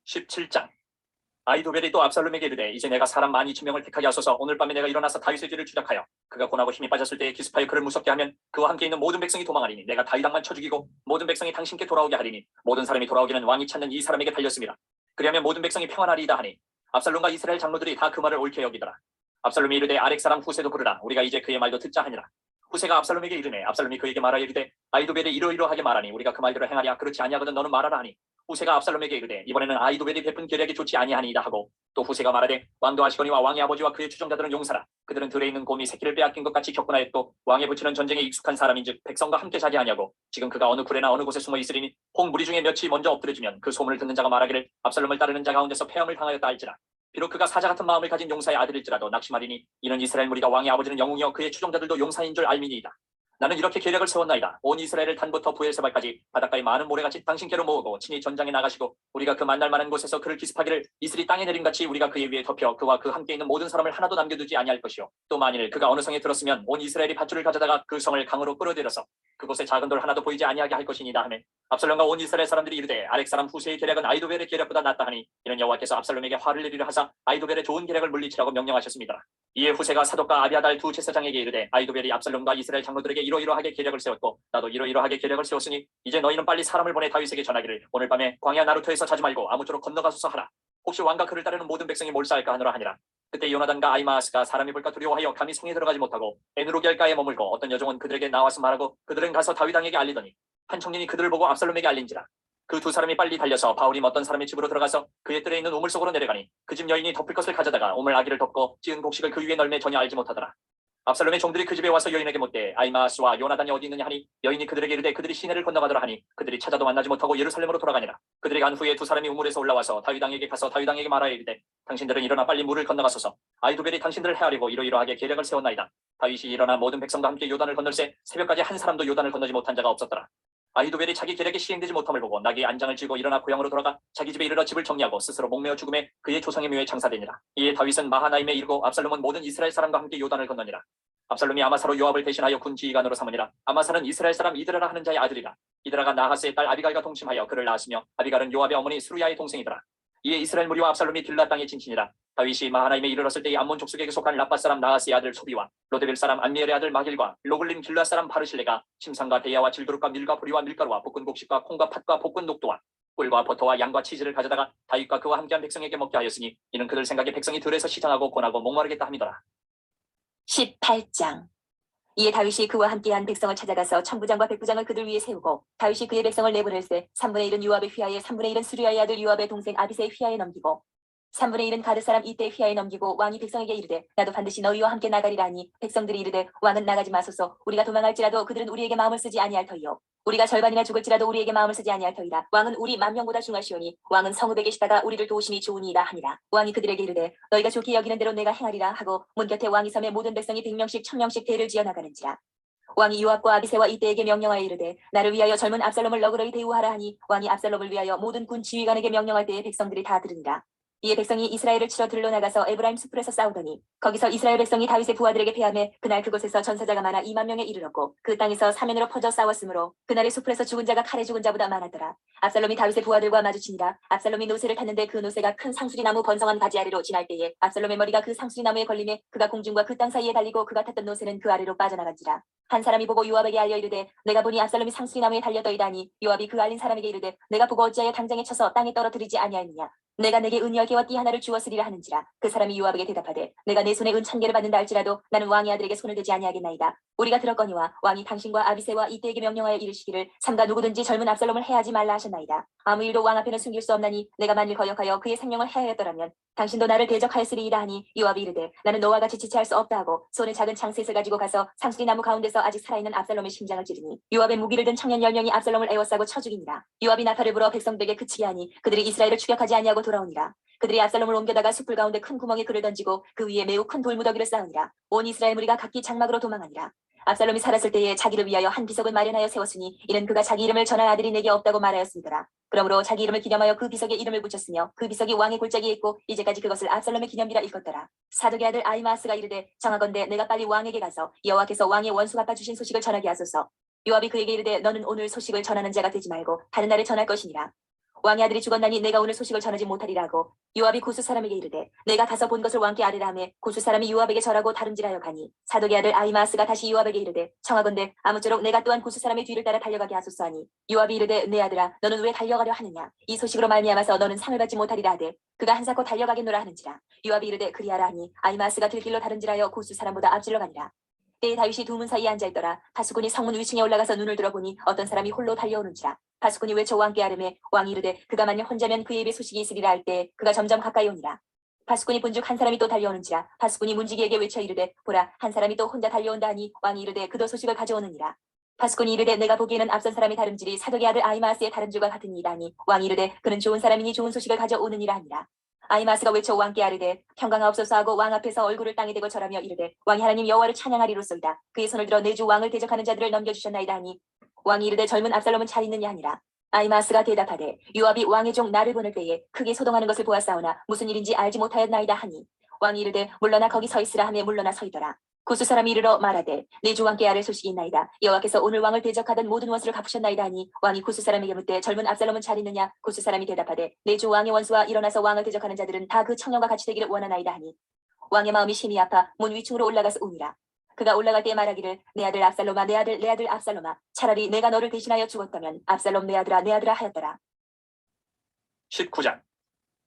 17장. 아히도벨이 또 압살롬에게 이르되 이제 내가 사람 12,000명을 택하게 하소서. 오늘 밤에 내가 일어나서 다윗의 뒤를 추적하여 그가 고나고 힘이 빠졌을 때에 기습하여 그를 무섭게 하면 그와 함께 있는 모든 백성이 도망하리니 내가 다윗 왕만 쳐 죽이고 모든 백성이 당신께 돌아오게 하리니 모든 사람이 돌아오기는 왕이 찾는 이 사람에게 달렸습니다. 그리하면 모든 백성이 평안하리이다 하니 압살롬과 이스라엘 장로들이 다 그 말을 옳게 여기더라. 압살롬이 이르되 아렉 사람 후세도 부르라. 우리가 이제 그의 말도 듣자 하니라. 후세가 압살롬에게 이르매 압살롬이 그에게 말하여 이르되 아히도벨이 이러이러하게 말하니 우리가 그 말대로 행하랴. 그렇지 아니하거든 너는 말하라 하니 후세가 압살롬에게 이르되 이번에는 아히도벨이 베푼 계략이 좋지 아니하니이다 하고 또 후세가 말하되 왕도 아시거니와 왕의 아버지와 그의 추종자들은 용사라. 그들은 들에 있는 곰이 새끼를 빼앗긴 것 같이 격분하였고 왕에 붙이는 전쟁에 익숙한 사람인즉 백성과 함께 자기하냐고. 지금 그가 어느 굴에나 어느 곳에 숨어 있으리니 홍 무리 중에 몇이 먼저 엎드려지면 그 소문을 듣는 자가 말하기를 압살롬을 따르는 자 가운데서 패함을 당하였다 할지라. 비록 그가 사자 같은 마음을 가진 용사의 아들일지라도 낙심하리니 이는 이스라엘 무리가 왕의 아버지는 영웅이여 그의 추종자들도 용사인 줄 알미니이다. 나는 이렇게 계략을 세웠나이다. 온 이스라엘을 단부터 부엘세바까지 바닷가의 많은 모래같이 당신께로 모으고 친히 전장에 나가시고 우리가 그 만날 만한 곳에서 그를 기습하기를 이슬이 땅에 내림같이 우리가 그의 위에 덮여 그와 그 함께 있는 모든 사람을 하나도 남겨두지 아니할 것이요. 또 만일 그가 어느 성에 들었으면 온 이스라엘이 밧줄을 가져다가 그 성을 강으로 끌어들여서 그곳에 작은 돌 하나도 보이지 아니하게 할 것이니이다 하며 압살롬과 온 이스라엘 사람들이 이르되 아렉 사람 후세의 계략은 아히도벨의 계략보다 낫다 하니 이는 여호와께서 압살롬에게 화를 내리려 하사 아히도벨의 좋은 계략을 물리치라고 명령하셨습니다. 이에 후세가 사독과 아비아달 두 제사장에게 이르되 아히도벨이 압살롬과 이스라엘 장로들에게 이러이러하게 계략을 세웠고 나도 이러이러하게 계략을 세웠으니 이제 너희는 빨리 사람을 보내 다윗에게 전하기를 오늘 밤에 광야 나루토에서 자지 말고 아무쪼록 건너가소서 하라. 혹시 왕과 그를 따르는 모든 백성이 몰사할까 하노라 하니라. 그때 요나단과 아히마아스가 사람이 볼까 두려워하여 감히 성에 들어가지 못하고 에누로겔가에 머물고 어떤 여종은 그들에게 나와서 말하고 그들은 가서 다윗 왕에게 알리더니 한 청년이 그들을 보고 압살롬에게 알린지라. 그 두 사람이 빨리 달려서 바울임 어떤 사람의 집으로 들어가서 그의 뜰에 있는 우물 속으로 내려가니 그 집 여인이 덮을 것을 가져다가 우물 아기를 덮고 지은 곡식을 그 위에 널매 전혀 알지 못하더라. 압살롬의 종들이 그 집에 와서 여인에게 묻되 아히마아스와 요나단이 어디 있느냐 하니 여인이 그들에게 이르되 그들이 시내를 건너가더라 하니 그들이 찾아도 만나지 못하고 예루살렘으로 돌아가니라. 그들이 간 후에 두 사람이 우물에서 올라와서 다윗 왕에게 가서 다윗 왕에게 말하여 이르되 당신들은 일어나 빨리 물을 건너가소서. 아히도벨이 당신들을 헤아리고 이러이러하게 계략을 세웠나이다. 다윗이 일어나 모든 백성과 함께 요단을 건널새 새벽까지 한 사람도 요단을 건너지 못한 자가 없었더라. 아히도벨이 자기 계략이 시행되지 못함을 보고 나귀의 안장을 쥐고 일어나 고향으로 돌아가 자기 집에 이르러 집을 정리하고 스스로 목매어 죽음에 그의 조상의 묘에 장사되니라. 이에 다윗은 마하나임에 이르고 압살롬은 모든 이스라엘 사람과 함께 요단을 건너니라. 압살롬이 아마사로 요압을 대신하여 군 지휘관으로 삼으니라. 아마사는 이스라엘 사람 이드라라 하는 자의 아들이라. 이드라가 나하스의 딸 아비갈과 동침하여 그를 낳았으며 아비갈은 요압의 어머니 스루야의 동생이더라. 이에 이스라엘 무리와 압살롬이 길라 땅에 진친이라. 다윗이 마하나임에 이르렀을 때에 암몬 족속에게 속한 라빠 사람 나하스의 아들 소비와 로데벨 사람 안미엘의 아들 마길과 로글림 길라 사람 바르실레가 심상과 데야와 질두룩과 밀과 보리와 밀가루와 볶은 곡식과 콩과 팥과 볶은 녹두와 꿀과 버터와 양과 치즈를 가져다가 다윗과 그와 함께한 백성에게 먹게 하였으니 이는 그들 생각에 백성이 들에서 시장하고 고나고 목마르겠다 함이더라. 18장. 이에 다윗이 그와 함께한 백성을 찾아가서 천부장과 백부장을 그들 위에 세우고 다윗이 그의 백성을 내보낼세 3분의 1은 요압의 휘하에 3분의 1은 스루야의 아들 요압의 동생 아비새의 휘하에 넘기고 3분의 1은 가드 사람 이때의 휘하에 넘기고 왕이 백성에게 이르되 나도 반드시 너희와 함께 나가리라 하니 백성들이 이르되 왕은 나가지 마소서. 우리가 도망할지라도 그들은 우리에게 마음을 쓰지 아니할 터이요 우리가 절반이나 죽을지라도 우리에게 마음을 쓰지 아니할 터이다. 왕은 우리 10,000명보다 중하시오니 왕은 성읍에 계시다가 우리를 도우심이 좋으니이다 하니라. 왕이 그들에게 이르되 너희가 좋게 여기는 대로 내가 행하리라 하고 문 곁에 왕이 섬에 모든 백성이 100명씩 1000명씩 대를 지어 나가는지라. 왕이 요압과 아비새와 이때에게 명령하여 이르되 나를 위하여 젊은 압살롬을 너그러이 대우하라 하니 왕이 압살롬을 위하여 모든 군 지휘관에게 명령할 때에 백성들이 다 들으니라. 이에 백성이 이스라엘을 치러 들러 나가서 에브라임 숲풀에서 싸우더니 거기서 이스라엘 백성이 다윗의 부하들에게 패하매 그날 그곳에서 전사자가 많아 20,000명에 이르렀고 그 땅에서 사면으로 퍼져 싸웠으므로 그날의 숲풀에서 죽은 자가 칼에 죽은 자보다 많았더라. 압살롬이 다윗의 부하들과 마주치니라. 압살롬이 노새를 탔는데 그 노새가 큰 상수리나무 번성한 가지 아래로 지날 때에 압살롬의 머리가 그 상수리나무에 걸림에 그가 공중과 그 땅 사이에 달리고 그가 탔던 노새는 그 아래로 빠져나간지라. 한 사람이 보고 요압에게 알려 이르되 내가 보니 압살롬이 상수리나무에 달려떠이다니 요압이 그 알린 사람에게 이르되 내가 보고 어찌하여 당장에 쳐서 땅에 떨어뜨리지 아니하였느냐. 내가 내게 은 10개와 띠 하나를 주었으리라 하는지라. 그 사람이 요압에게 대답하되 내가 내 손에 은 1000개를 받는다 할지라도 나는 왕의 아들에게 손을 대지 아니하겠나이다. 우리가 들었거니와 왕이 당신과 아비새와 이때에게 명령하여 이르시기를 삼가 누구든지 젊은 압살롬을 해하지 말라 하셨나이다. 아무 일도 왕 앞에는 숨길 수 없나니 내가 만일 거역하여 그의 생명을 해하였더라면 당신도 나를 대적하였으리이다 하니 요압이 이르되 나는 너와 같이 지체할 수 없다 하고 손에 작은 창셋을 가지고 가서 상수리 나무 가운데서 아직 살아있는 압살롬의 심장을 찌르니 요압의 무기를 든 청년 10명이 압살롬을 에워싸고 쳐 죽이니라. 요압이 나팔을 불어 백성들에게 그치게 하니 그들이 이스라엘을 추격하지 아니하고 돌아오니라. 그들이 압살롬을 옮겨다가 숯불 가운데 큰 구멍에 그를 던지고 그 위에 매우 큰 돌무더기를 쌓으니라. 온 이스라엘 무리가 각기 장막으로 도망하니라. 압살롬이 살았을 때에 자기를 위하여 한 비석을 마련하여 세웠으니 이는 그가 자기 이름을 전할 아들이 내게 없다고 말하였음이더라. 그러므로 자기 이름을 기념하여 그 비석에 이름을 붙였으며 그 비석이 왕의 골짜기에 있고 이제까지 그것을 압살롬의 기념비라 일컫더라. 사독의 아들 아히마아스가 이르되 정하건대 내가 빨리 왕에게 가서 여호와께서 왕의 원수 갚아 주신 소식을 전하게 하소서. 요압이 그에게 이르되 너는 오늘 소식을 전하는 자가 되지 말고 다른 날에 전할 것이니라. 왕의 아들이 죽었나니 내가 오늘 소식을 전하지 못하리라 하고 요압이 구스 사람에게 이르되 내가 가서 본 것을 왕께 아뢰라 하매 구스 사람이 요압에게 절하고 다름질하여 가니 사독의 아들 아히마아스가 다시 요압에게 이르되 청하건대 아무쪼록 내가 또한 구스 사람의 뒤를 따라 달려가게 하소서 하니 요압이 이르되 내 아들아 너는 왜 달려가려 하느냐 이 소식으로 말미암아서 너는 상을 받지 못하리라 하되 그가 한사코 달려가겠노라 하는지라. 요압이 이르되 그리하라 하니 아히마아스가 들길로 다름질하여 구스 사람보다 앞질러 가니라. 때에 다윗이 두 문 사이에 앉아있더라. 바수군이 성문 위층에 올라가서 눈을 들어보니 어떤 사람이 홀로 달려오는지라. 바수군이 외쳐 왕께 아뢰매 왕이 이르되 그가 만일 혼자면 그의 입에 소식이 있으리라 할 때 그가 점점 가까이 오니라. 바수군이 본즉 한 사람이 또 달려오는지라. 바수군이 문지기에게 외쳐 이르되 보라 한 사람이 또 혼자 달려온다 하니 왕이 이르되 그도 소식을 가져오느니라. 바수군이 이르되 내가 보기에는 앞선 사람의 다름질이 사독의 아들 아히마아스의 다름질과 같으니이다 하니 왕이 이르되 그는 좋은 사람이니 좋은 소식을 가져오느니라 하니라. 아히마아스가 외쳐 왕께 아뢰되 평강하옵소서 하고 왕 앞에서 얼굴을 땅에 대고 절하며 이르되 왕이 하나님 여호와를 찬양하리로소이다. 그의 손을 들어 내 주 왕을 대적하는 자들을 넘겨주셨나이다 하니 왕이 이르되 젊은 압살롬은 잘 있느냐 하니라. 아히마아스가 대답하되 요압이 왕의 종 나를 보낼 때에 크게 소동하는 것을 보았사오나 무슨 일인지 알지 못하였나이다 하니 왕이 이르되 물러나 거기 서 있으라 하며 물러나 서 있더라. 구스 사람이 이르러 말하되 내 주 왕께 아뢰 소식이 있나이다. 여호와께서 오늘 왕을 대적하던 모든 원수를 갚으셨나이다 하니 왕이 구스 사람에게 묻되 젊은 압살롬은 잘 있느냐. 구스 사람이 대답하되 내 주 왕의 원수와 일어나서 왕을 대적하는 자들은 다 그 청년과 같이 되기를 원하나이다 하니 왕의 마음이 심히 아파 문 위층으로 올라가서 우니라. 그가 올라갈 때에 말하기를 내 아들 압살롬아 내 아들 내 아들 압살롬아 차라리 내가 너를 대신하여 죽었다면 압살롬 내 아들아 하였더라. 19장.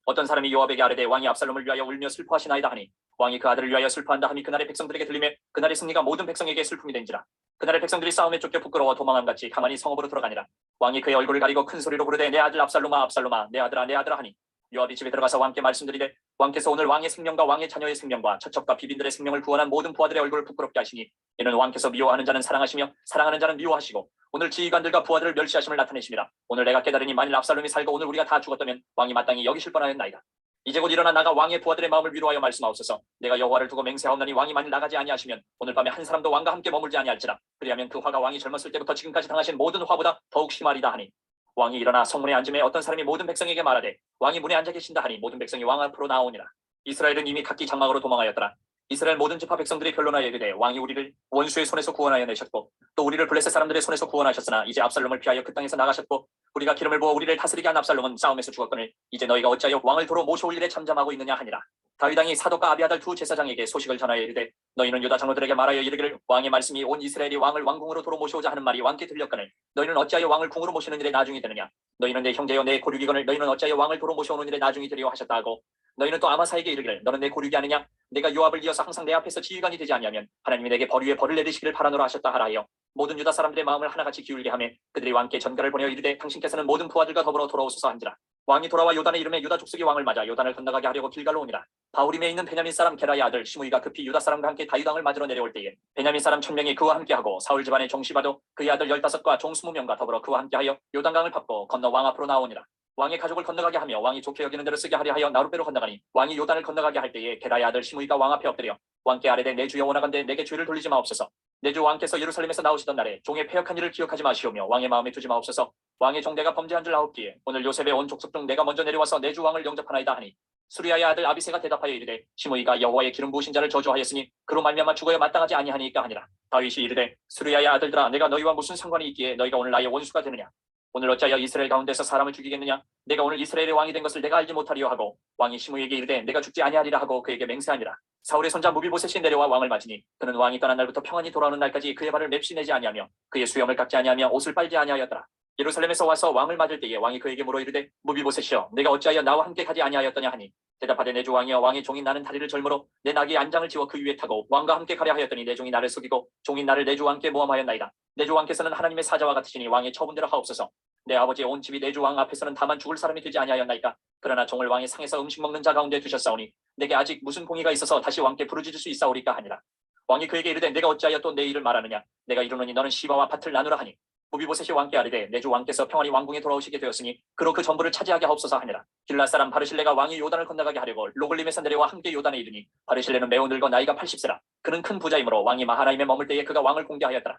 어떤 사람이 요압에게 아뢰되 왕이 압살롬을 위하여 울며 슬퍼하시나이다 하니 왕이 그 아들을 위하여 슬퍼한다 함이 그날의 백성들에게 들리매 그날의 승리가 모든 백성에게 슬픔이 된지라. 그날의 백성들이 싸움에 쫓겨 부끄러워 도망함같이 가만히 성읍으로 들어가니라. 왕이 그의 얼굴을 가리고 큰 소리로 부르되 내 아들 압살롬아 압살롬아 내 아들아 하니 요압이 집에 들어가서 왕께 말씀드리되 왕께서 오늘 왕의 생명과 왕의 자녀의 생명과 처첩과 비빈들의 생명을 구원한 모든 부하들의 얼굴을 부끄럽게 하시니 이는 왕께서 미워하는 자는 사랑하시며 사랑하는 자는 미워하시고 오늘 지휘관들과 부하들을 멸시하심을 나타내심이라. 오늘 내가 깨달으니 만일 압살롬이 살고 오늘 우리가 다 죽었다면 왕이 마땅히 여기실 뻔하였나이다. 이제 곧 일어나 나가 왕의 부하들의 마음을 위로하여 말씀하옵소서. 내가 여호와를 두고 맹세하옵나니 왕이 만일 나가지 아니하시면 오늘 밤에 한 사람도 왕과 함께 머물지 아니할지라. 그리하면 그 화가 왕이 젊었을 때부터 지금까지 당하신 모든 화보다 더욱 심하리다 하니 왕이 일어나 성문에 앉음에 어떤 사람이 모든 백성에게 말하되 왕이 문에 앉아 계신다 하니 모든 백성이 왕 앞으로 나오니라. 이스라엘은 이미 각기 장막으로 도망하였더라. 이스라엘 모든 지파 백성들이 변론하여 이르되 왕이 우리를 원수의 손에서 구원하여 내셨고 또 우리를 블레셋 사람들의 손에서 구원하셨으나 이제 압살롬을 피하여 그 땅에서 나가셨고 우리가 기름을 부어 우리를 다스리게 한 압살롬은 싸움에서 죽었거늘 이제 너희가 어찌하여 왕을 도로 모셔올 일에 잠잠하고 있느냐 하니라. 다윗 왕이 사독과 아비아달 두 제사장에게 소식을 전하여 이르되 너희는 유다 장로들에게 말하여 이르기를 왕의 말씀이 온 이스라엘이 왕을 왕궁으로 도로 모셔오자 하는 말이 왕께 들렸거늘 너희는 어찌하여 왕을 궁으로 모시는 일에 나중이 되느냐. 너희는 내 형제여 내 고륙이거늘 너희는 어찌하여 왕을 도로 모셔오는 일에 나중이 되리요 하셨다 하고 너희는 또 아마사에게 이르기를 너는 내 고륙이 아니냐. 내가 요압을 이어서 항상 내 앞에서 지휘관이 되지 아니하면 하나님이 내게 벌 위에 벌을 내리시기를 바라노라 하셨다 하라 하여 모든 유다 사람들의 마음을 하나같이 기울게 하며 그들이 왕께 전가를 보내어 이르되 당신께서는 모든 부하들과 더불어 돌아오소서 한지라. 왕이 돌아와 요단의 이름에 유다 족속이 왕을 맞아 요단을 건너가게 하려고 길갈로 오니라. 바후림에 있는 베냐민 사람 게라의 아들 시므이가 급히 유다 사람과 함께 다윗 왕을 맞으러 내려올 때에 베냐민 사람 1000명이 그와 함께하고 사울 집안의 종시바도 그의 아들 15과 종 20명과 더불어 그와 함께하여 요단강을 밟고 건너 왕 앞으로 나오니라. 왕의 가족을 건너가게 하며 왕이 좋게 여기는 대로 쓰게 하려 하여 나룻배로 건너가니 왕이 요단을 건너가게 할 때에 게라의 아들 시므이가 왕 앞에 엎드려 왕께 아뢰되 내 주여 원하건대 내게 죄를 돌리지 마옵소서. 내 주 왕께서 예루살렘에서 나오시던 날에 종의 패역한 일을 기억하지 마시오며 왕의 마음에 두지 마옵소서. 왕의 종 내가 범죄한 줄 아옵기에 오늘 요셉의 온 족속 중 내가 먼저 내려와서 내 주 왕을 영접하나이다 하니 수리아의 아들 아비새가 대답하여 이르되 시므이가 여호와의 기름 부으신 자를 저주하였으니 그로 말미암아 죽어야 마땅하지 아니하니까 하니라. 다윗이 이르되 수리아의 아들들아 내가 너희와 무슨 상관이 있기에 너희가 오늘 나의 원수가 되느냐. 오늘 어찌하여 이스라엘 가운데서 사람을 죽이겠느냐. 내가 오늘 이스라엘의 왕이 된 것을 내가 알지 못하리요 하고 왕이 시므이에게 이르되 내가 죽지 아니하리라 하고 그에게 맹세하니라. 사울의 손자 무비보셋이 내려와 왕을 맞으니 그는 왕이 떠난 날부터 평안히 돌아오는 날까지 그의 발을 맵시 내지 아니하며 그의 수염을 깎지 아니하며 옷을 빨지 아니하였더라. 예루살렘에서 와서 왕을 맞을 때에 왕이 그에게 물어 이르되 무비보셋이여 내가 어찌하여 나와 함께 가지 아니하였더냐 하니 대답하되 내 주 왕이여 왕의 종인 나는 다리를 절므로 내 나귀의 안장을 지워 그 위에 타고 왕과 함께 가려 하였더니 내 종이 나를 속이고 종인 나를 내 주 왕께 모함하였나이다. 내 주 왕께서는 하나님의 사자와 같으시니 왕의 처분대로 하옵소서. 내 아버지의 온 집이 내 주 왕 앞에서는 다만 죽을 사람이 되지 아니하였나이까. 그러나 종을 왕의 상에서 음식 먹는 자 가운데 두셨사오니 내게 아직 무슨 공의가 있어서 다시 왕께 부르짖을 수 있사오리까 하니라. 왕이 그에게 이르되 내가 어찌하여 또 내 일을 말하느냐. 내가 이르노니 너는 시바와 밭을 나누라 하니 무비보셋이 왕께 아뢰되 내 주 왕께서 평안히 왕궁에 돌아오시게 되었으니 그로 그 전부를 차지하게 하옵소서 하니라. 길랏 사람 바르실레가 왕이 요단을 건너가게 하려고 로글림에서 내려와 함께 요단에 이르니 바르실레는 매우 늙어 나이가 80세라. 그는 큰 부자이므로 왕이 마하나임에 머물 때에 그가 왕을 공개하였더라.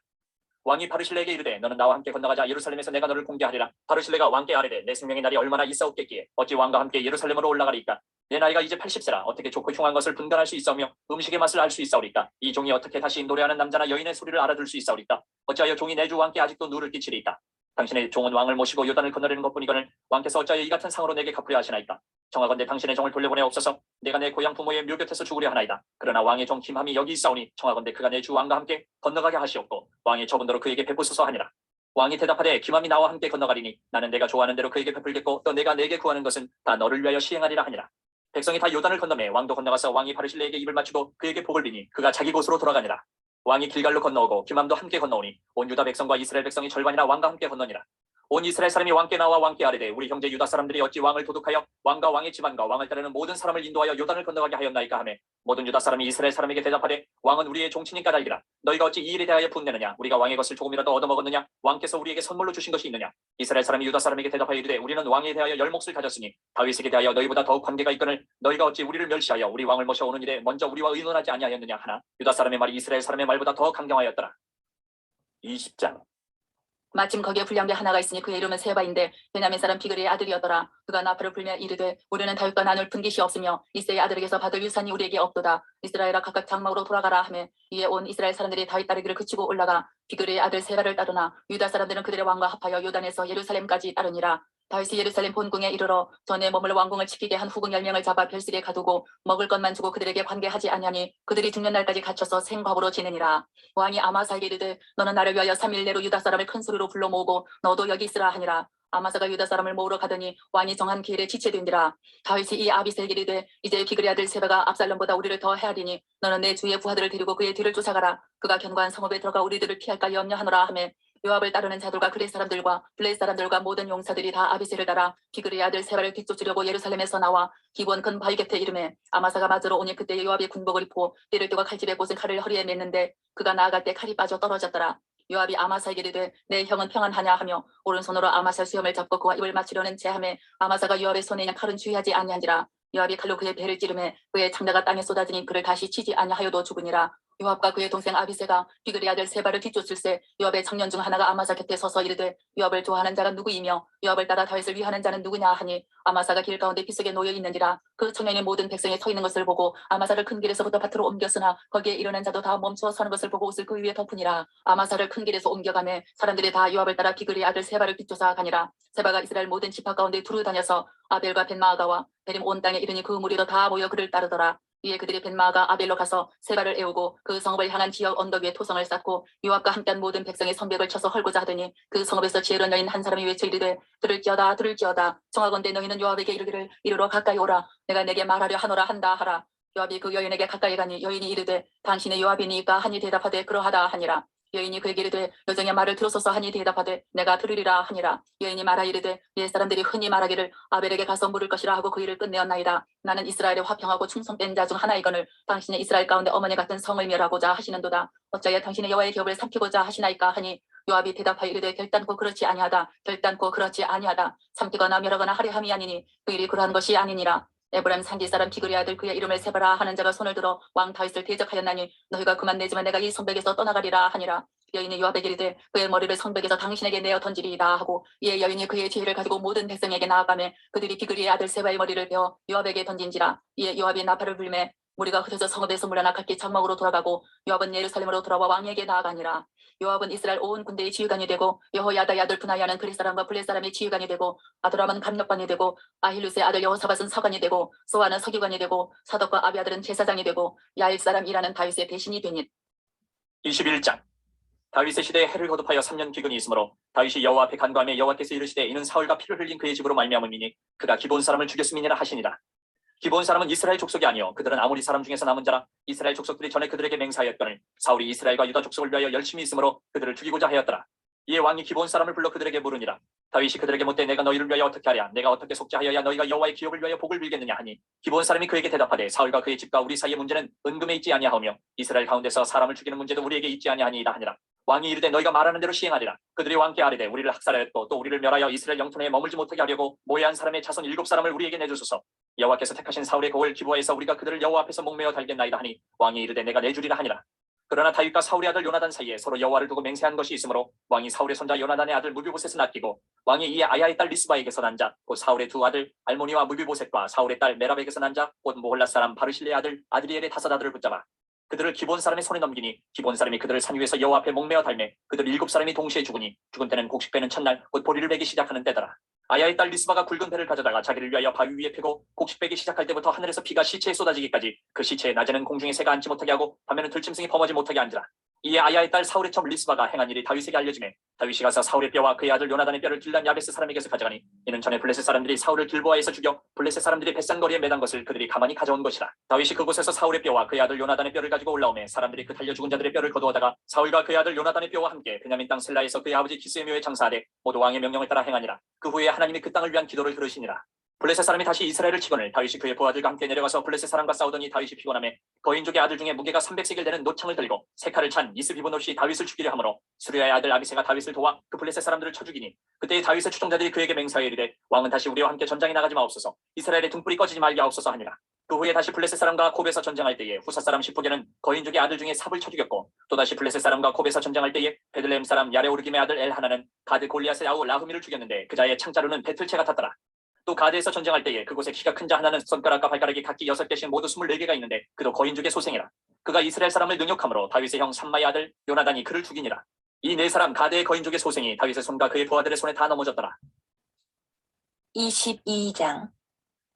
왕이 바르실레에게 이르되 너는 나와 함께 건너가자. 예루살렘에서 내가 너를 공개하리라. 바르실레가 왕께 아뢰되 내 생명의 날이 얼마나 있사옵겠기에 어찌 왕과 함께 예루살렘으로 올라가리이까. 내 나이가 이제 80세라. 어떻게 좋고 흉한 것을 분간할 수 있사오며 음식의 맛을 알 수 있사오리까. 이 종이 어떻게 다시 노래하는 남자나 여인의 소리를 알아들 수 있사오리까. 어찌하여 종이 내 주 왕께 아직도 누를 끼치리이까. 당신의 종은 왕을 모시고 요단을 건너려는 것뿐이거늘 왕께서 어찌하여 이 같은 상으로 내게 갚으려 하시나이까. 청하건대 당신의 종을 돌려보내옵소서. 내가 내 고향 부모의 묘 곁에서 죽으려 하나이다. 그러나 왕의 종 김함이 여기 있사오니 청하건대 그가 내 주 왕과 함께 건너가게 하시옵고 왕의 처분대로 그에게 베푸소서 하니라. 왕이 대답하되 김함이 나와 함께 건너가리니 나는 내가 좋아하는 대로 그에게 베풀겠고 또 내가 내게 구하는 것은 다 너를 위하여 시행하리라 하니라. 백성이 다 요단을 건너매 왕도 건너가서 왕이 바르실레에게 입을 맞추고 그에게 복을 비니 그가 자기 곳으로 돌아가니라. 왕이 길갈로 건너오고 김함도 함께 건너오니 온 유다 백성과 이스라엘 백성이 절반이나 왕과 함께 건너니라. 온 이스라엘 사람이 왕께 나와 왕께 아뢰되 우리 형제 유다 사람들이 어찌 왕을 도둑하여 왕과 왕의 집안과 왕을 따르는 모든 사람을 인도하여 요단을 건너가게 하였나이까 하매 모든 유다 사람이 이스라엘 사람에게 대답하되 왕은 우리의 종친인까다이라. 너희가 어찌 이 일에 대하여 분내느냐. 우리가 왕의 것을 조금이라도 얻어먹었느냐. 왕께서 우리에게 선물로 주신 것이 있느냐. 이스라엘 사람이 유다 사람에게 대답하여 이르되 우리는 왕에 대하여 열 몫을 가졌으니 다윗에게 대하여 너희보다 더욱 관계가 있거늘 너희가 어찌 우리를 멸시하여 우리 왕을 모셔오는 일에 먼저 우리와 의논하지 아니하였느냐 하나 유다 사람의 말이 이스라엘 사람의 말보다 더 강경하였더라. 20장. 마침 거기에 불량배 하나가 있으니 그의 이름은 세바인데 베냐민 사람 비그리의 아들이었더라. 그가 나팔을 불며 이르되 우리는 다윗과 나눌 분깃이 없으며 이새의 아들에게서 받을 유산이 우리에게 없도다. 이스라엘아 각각 장막으로 돌아가라 하매 이에 온 이스라엘 사람들이 다윗 따르기를 그치고 올라가 비그리의 아들 세바를 따르나 유다 사람들은 그들의 왕과 합하여 요단에서 예루살렘까지 따르니라. 다윗이 예루살렘 본궁에 이르러 전에 머물 왕궁을 지키게 한 후궁 10명을 잡아 별실에 가두고 먹을 것만 주고 그들에게 관계하지 아니하니 그들이 죽는 날까지 갇혀서 생과부로 지내니라. 왕이 아마사에게 이르되 너는 나를 위하여 3일 내로 유다 사람을 큰 소리로 불러 모으고 너도 여기 있으라 하니라. 아마사가 유다 사람을 모으러 가더니 왕이 정한 기일에 지체되니라. 다윗이 이 아비새에게 이르되 이제 비그리 아들 세바가 압살롬보다 우리를 더 헤아리니 너는 내 주의 부하들을 데리고 그의 뒤를 쫓아가라. 그가 견고한 성읍에 들어가 우리들을 피할까 염려하노라 하매 요압을 따르는 자들과 그렛 사람들과 블렛 사람들과 모든 용사들이 다 아비새를 따라 비그리의 아들 세바를 뒤쫓으려고 예루살렘에서 나와 기본 큰 바위 곁에 이르매 아마사가 맞으러 오니 그때 요압이 군복을 입고 띠를 띠고 칼집에 꽂은 칼을 허리에 맸는데 그가 나아갈 때 칼이 빠져 떨어졌더라. 요압이 아마사에게 이르되 내 형은 평안하냐 하며 오른손으로 아마사 수염을 잡고 그와 입을 맞추려는 제함에 아마사가 요압의 손에 있는 칼은 주의하지 아니한지라. 요압이 칼로 그의 배를 찌르매 그의 창자가 땅에 쏟아지니 그를 다시 치지 아니하여도 죽으니라. 요압과 그의 동생 아비새가 비그리 아들 세바를 뒤쫓을세 요압의 청년 중 하나가 아마사 곁에 서서 이르되 요압을 좋아하는 자가 누구이며 요압을 따라 다윗을 위하는 자는 누구냐 하니 아마사가 길 가운데 빗속에 놓여 있는지라. 그 청년이 모든 백성이 서 있는 것을 보고 아마사를 큰 길에서부터 밭으로 옮겼으나 거기에 이르는 자도 다 멈추어 서는 것을 보고 옷을 그 위에 덮으니라. 아마사를 큰 길에서 옮겨가매 사람들이 다 요압을 따라 비그리 아들 세바를 뒤쫓아 가니라. 세바가 이스라엘 모든 지파 가운데 두루 다녀서 아벨과 벤마아가와 베림 온 땅에 이르니 그 무리도 다 모여 그를 따르더라. 이에 그들이 벤마아가 아벨로 가서 세바를 애우고 그 성읍을 향한 지역 언덕 위에 토성을 쌓고 요압과 함께한 모든 백성의 성벽을 쳐서 헐고자 하더니 그 성읍에서 지혜로운 여인 한 사람이 외쳐 이르되 들을지어다 들을지어다. 청하건대 너희는 요압에게 이르기를 이르러 가까이 오라. 내가 내게 말하려 하노라 한다 하라. 요압이 그 여인에게 가까이 가니 여인이 이르되 당신의 요압이니까 하니 대답하되 그러하다 하니라. 여인이 그에게 이르되 여정의 말을 들었소서 하니 대답하되 내가 들으리라 하니라. 여인이 말하 이르되 옛 사람들이 흔히 말하기를 아벨에게 가서 물을 것이라 하고 그 일을 끝내었나이다. 나는 이스라엘의 화평하고 충성된 자 중 하나이거늘 당신의 이스라엘 가운데 어머니 같은 성을 멸하고자 하시는도다. 어찌하여 당신의 여호와의 기업을 삼키고자 하시나이까 하니 요압이 대답하여 이르되 결단코 그렇지 아니하다. 결단코 그렇지 아니하다. 삼키거나 멸하거나 하려 함이 아니니 그 일이 그러한 것이 아니니라. 에브라임 산지 사람 비그리 아들 그의 이름을 세바라 하는 자가 손을 들어 왕 다윗을 대적하였나니 너희가 그만 내지만 내가 이 성벽에서 떠나가리라 하니라. 여인이 요압에게 이르되 그의 머리를 성벽에서 당신에게 내어 던지리이다 하고 이에 여인이 그의 지혜를 가지고 모든 백성에게 나아가매 그들이 비그리의 아들 세바의 머리를 베어 요압에게 던진지라. 이에 요압이 나팔을 불매 무리가 흩어져 성읍에서 물러나 각기 장막으로 돌아가고 요압은 예루살렘으로 돌아와 왕에게 나아가니라. 요압은 이스라엘 온 군대의 지휘관이 되고 여호야다의 아들 분하야는 그릿 사람과 블렛 사람의 지휘관이 되고 아도람은 감력관이 되고 아힐루스의 아들 여호사밧은 서관이 되고 소아는 서기관이 되고 사독과 아비아들은 제사장이 되고 야일 사람 이라는 다윗의 대신이 되니. 21장. 다윗의 시대에 해를 거듭하여 3년 기근이 있으므로 다윗이 여호와 앞에 간구하며 여호와께서 이르시되 이는 사울과 피를 흘린 그의 집으로 말미암음이니 그가 기브온 사람을 죽였음이니라 하시니라. 기브온 사람은 이스라엘 족속이 아니요 그들은 아모리 사람 중에서 남은 자라. 이스라엘 족속들이 전에 그들에게 맹세하였거늘 사울이 이스라엘과 유다 족속을 위하여 열심히 있으므로 그들을 죽이고자 하였더라. 이에 왕이 기브온 사람을 불러 그들에게 물으니라. 다윗이 그들에게 묻되 내가 너희를 위하여 어떻게 하랴? 내가 어떻게 속죄하여야 너희가 여호와의 기업을 위하여 복을 빌겠느냐 하니 기브온 사람이 그에게 대답하되 사울과 그의 집과 우리 사이의 문제는 은금에 있지 아니하오며 이스라엘 가운데서 사람을 죽이는 문제도 우리에게 있지 아니하니이다 하니라. 왕이 이르되 너희가 말하는 대로 시행하리라. 그들이 왕께 아뢰되 우리를 학살하였고 또 우리를 멸하여 이스라엘 영토 내에 머물지 못하게 하려고 모해한 사람의 자손 7사람을 우리에게 내주소서. 여호와께서 택하신 사울의 고을 기브아에서 우리가 그들을 여호와 앞에서 목매어 달겠나이다 하니 왕이 이르되 내가 내주리라 하니라. 그러나 다윗과 사울의 아들 요나단 사이에 서로 여호와를 두고 맹세한 것이 있으므로 왕이 사울의 손자 요나단의 아들 무비보셋을 아끼고 왕이 이에 아야의 딸 리스바에게서 난 자 곧 사울의 두 아들 알모니와 무비보셋과 사울의 딸 메랍에게서 난 자 곧 모홀라 사람 바르실레의 아들 아드리엘의 5 아들을 붙잡아 그들을 기브온 사람의 손에 넘기니 기브온 사람이 그들을 산 위에서 여호와 앞에 목매어 달매 그들 7사람이 동시에 죽으니 죽은 때는 곡식 베는 첫날 곧 보리를 베기 시작하는 때더라. 아야의 딸 리스바가 굵은 배를 가져다가 자기를 위하여 바위 위에 펴고 곡식 베기 시작할 때부터 하늘에서 비가 시체에 쏟아지기까지 그 시체에 낮에는 공중에 새가 앉지 못하게 하고 밤에는 들짐승이 범하지 못하게 앉으라. 이에 아야의 딸 사울의 첩 리스바가 행한 일이 다윗에게 알려지매 다윗이 가서 사울의 뼈와 그의 아들 요나단의 뼈를 길란 야베스 사람에게서 가져가니 이는 전에 블레셋 사람들이 사울을 길보아에서 죽여 블레셋 사람들이 벳산거리에 매단 것을 그들이 가만히 가져온 것이라. 다윗이 그곳에서 사울의 뼈와 그의 아들 요나단의 뼈를 가지고 올라오매 사람들이 그 달려 죽은 자들의 뼈를 거두어다가 사울과 그의 아들 요나단의 뼈와 함께 베냐민 땅 셀라에서 그의 아버지 기스의 묘에 장사하되 모두 왕의 명령을 따라 행하니라. 그 후에 하나님이 그 땅을 위한 기도를 들으시니라. 블레셋 사람이 다시 이스라엘을 치거늘 다윗이 그의 부하들과 함께 내려가서 블레셋 사람과 싸우더니 다윗이 피곤하며 거인족의 아들 중에 무게가 300세겔 되는 노창을 들고 세 칼을 찬 이스비보노시 다윗을 죽이려 하므로 수리아의 아들 아비새가 다윗을 도와 그 블레셋 사람들을 쳐 죽이니 그때 다윗의 추종자들이 그에게 맹세하여 이르되 왕은 다시 우리와 함께 전장에 나가지 마옵소서. 이스라엘의 등불이 꺼지지 말게 하옵소서 하니라. 그 후에 다시 블레셋 사람과 곱에서 전쟁할 때에 후사 사람 시프게는 거인족의 아들 중에 삽을 쳐 죽였고 또다시 블레셋 사람과 곱에서 전쟁할 때에 베들레헴 사람 야레오르김의 아들 엘하나는 가드 골리앗의 아우 라흐미를 죽였는데 그 자의 창자루는 배틀채 같았더라. 또 가드에서 전쟁할 때에 그곳에 키가 큰 자 하나는 손가락과 발가락이 각기 6개씩 모두 24개가 있는데 그도 거인족의 소생이라. 그가 이스라엘 사람을 능욕함으로 다윗의 형 삼마의 아들 요나단이 그를 죽이니라. 이 4사람 가드의 거인족의 소생이 다윗의 손과 그의 부하들의 손에 다 넘어졌더라. 22장.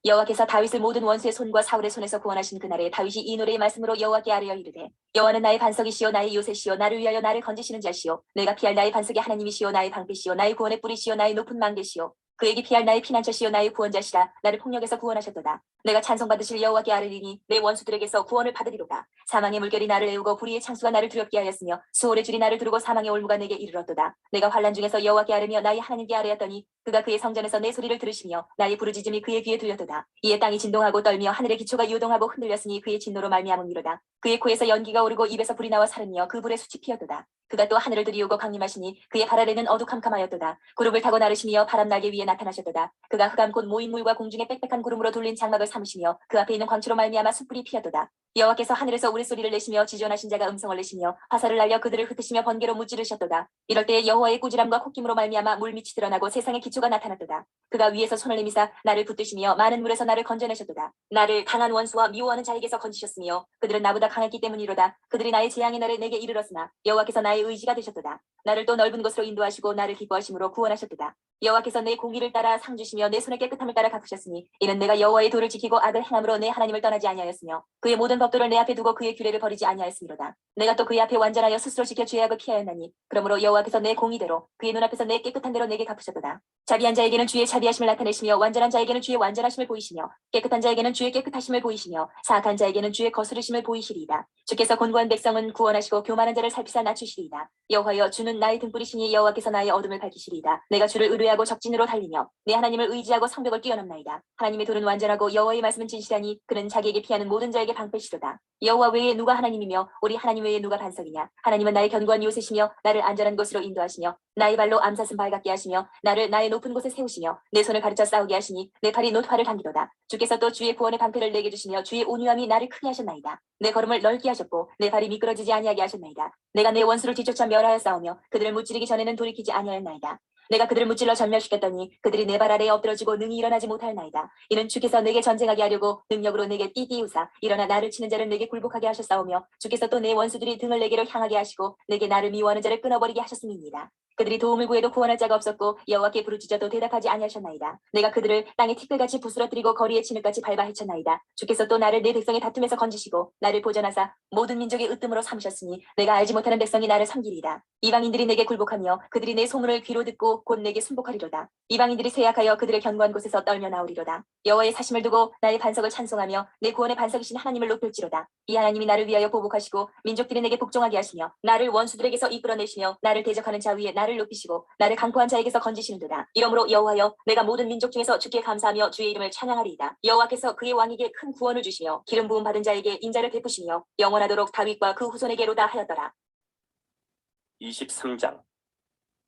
여호와께서 다윗을 모든 원수의 손과 사울의 손에서 구원하신 그날에 다윗이 이 노래의 말씀으로 여호와께 아뢰어 이르되 여호와는 나의 반석이시요 나의 요새시요 나를 위하여 나를 건지시는 자시요 내가 피할 나의 반석의 하나님이시요 나의 방패시요 나의 구원의 뿌리시요 나의 높은 망대시요 그에게 피할 나의 피난처시요 나의 구원자시라. 나를 폭력에서 구원하셨도다. 내가 찬송받으실 여호와께 아뢰리니 내 원수들에게서 구원을 받으리로다. 사망의 물결이 나를 애우고 불의의 창수가 나를 두렵게 하였으며 수월의 줄이 나를 두르고 사망의 올무가 내게 이르렀도다. 내가 환난 중에서 여호와께 아뢰며 나의 하나님께 아뢰었더니 그가 그의 성전에서 내 소리를 들으시며 나의 부르짖음이 그의 귀에 들렸도다. 이에 땅이 진동하고 떨며 하늘의 기초가 요동하고 흔들렸으니 그의 진노로 말미암음이로다. 그의 코에서 연기가 오르고 입에서 불이 나와 사르며 그 불에 숯이 피었도다. 그가 또 하늘을 들이우고 강림하시니 그의 발 아래는 어두캄캄하였도다. 구름을 타고 나르시며 바람 날개 위에 나타나셨도다. 그가 흑암 곧 모인 물과 공중에 빽빽한 구름으로 둘린 장막을 삼으시며 그 앞에 있는 광추로 말미암아 숯불이 피었도다. 여호와께서 하늘에서 우레소리를 내시며 지존하신 자가 음성을 내시며 화살을 날려 그들을 흩으시며 번개로 무찌르셨도다. 이럴 때에 여호와의 꾸지람과 콧김으로 말미암아 물밑이 드러나고 세상의 기초가 나타났도다. 그가 위에서 손을 내미사 나를 붙드시며 많은 물에서 나를 건져내셨도다. 나를 강한 원수와 미워하는 자에게서 건지셨으며 그들은 나보다 강했기 때문이로다. 그들이 나의 재앙의 날에 내게 이르렀으나 여호와께서 나의 의지가 되셨도다. 나를 또 넓은 곳으로 인도하시고 나를 기뻐하심으로 구원하셨도다. 여호와께서 내 공의를 따라 상 주시며 내 손의 깨끗함을 따라 갚으셨으니 이는 내가 여호와의 도를 지키고 악을 행함으로 내 하나님을 떠나지 아니하였으며 그의 모든 법도를 내 앞에 두고 그의 규례를 버리지 아니하였으므로다. 내가 또 그의 앞에 완전하여 스스로 지켜 죄악을 피하였나니 그러므로 여호와께서 내 공의대로 그의 눈앞에서 내 깨끗한 대로 내게 갚으셨도다. 자비한 자에게는 주의 자비하심을 나타내시며 완전한 자에게는 주의 완전하심을 보이시며 깨끗한 자에게는 주의 깨끗하심을 보이시며 사악한 자에게는 주의 거스르심을 보이시리이다. 주께서 곤고한 백성은 구원하시고 교만한 자를 살피사 낮추시리이다. 여호와여 주는 나의 등불이시니 여호와께서 나의 어둠을 밝히시리이다. 내가 주를 의뢰하고 적진으로 달리며 내 하나님을 의지하고 성벽을 뛰어넘나이다. 하나님의 도는 완전하고 여호와의 말씀은 진실하니 그는 자기에게 피하는 모든 자에게 방패시로다. 여호와 외에 누가 하나님이며 우리 하나님 외에 누가 반석이냐. 하나님은 나의 견고한 요새시며 나를 안전한 곳으로 인도하시며 나의 발로 암사슴 발같게 하시며 나를 나의 높은 곳에 세우시며 내 손을 가르쳐 싸우게 하시니 내 팔이 놋활을 당기도다. 주께서 또 주의 구원의 방패를 내게 주시며 주의 온유함이 나를 크게 하셨나이다. 내 걸음을 넓게 하셨고 내 발이 미끄러지지 아니하게 하셨나이다. 내가 내 원수를 뒤쫓아 멸하여 싸우며 그들을 무찌르기 전에는 돌이키지 아니하였나이다. 내가 그들을 무찔러 전멸시켰더니 그들이 내 발 아래에 엎드러지고 능히 일어나지 못하였나이다. 이는 주께서 내게 전쟁하게 하려고 능력으로 내게 띠띠우사 일어나 나를 치는 자를 내게 굴복하게 하셨사오며 주께서 또 내 원수들이 등을 내게로 향하게 하시고 내게 나를 미워하는 자를 끊어버리게 하셨음이니이다. 그들이 도움을 구해도 구원할 자가 없었고 여호와께 부르짖어도 대답하지 아니하셨나이다. 내가 그들을 땅에 티끌같이 부스러뜨리고 거리에 진흙같이 밟아 헤쳤나이다. 주께서 또 나를 내 백성의 다툼에서 건지시고 나를 보전하사 모든 민족의 으뜸으로 삼으셨으니 내가 알지 못하는 백성이 나를 섬기리이다. 이방인들이 내게 굴복하며 그들이 내 소문을 귀로 듣고 곧 내게 순복하리로다. 이방인들이 세약하여 그들의 견고한 곳에서 떨며 나오리로다. 여호와의 사심을 두고 나의 반석을 찬송하며 내 구원의 반석이신 하나님을 높일지로다. 이 하나님이 나를 위하여 보복하시고 민족들이 내게 복종하게 하시며 나를 원수들에게서 이끌어내시며 나를 대적하는 자 위에 나를 높이시고 나를 강포한 자에게서 건지시는도다. 이러므로 여호와여 내가 모든 민족 중에서 주께 감사하며 주의 이름을 찬양하리이다. 여호와께서 그의 왕에게 큰 구원을 주시며 기름 부음 받은 자에게 인자를 베푸시며 영원하도록 다윗과 그 후손에게로다 하였더라. 23장.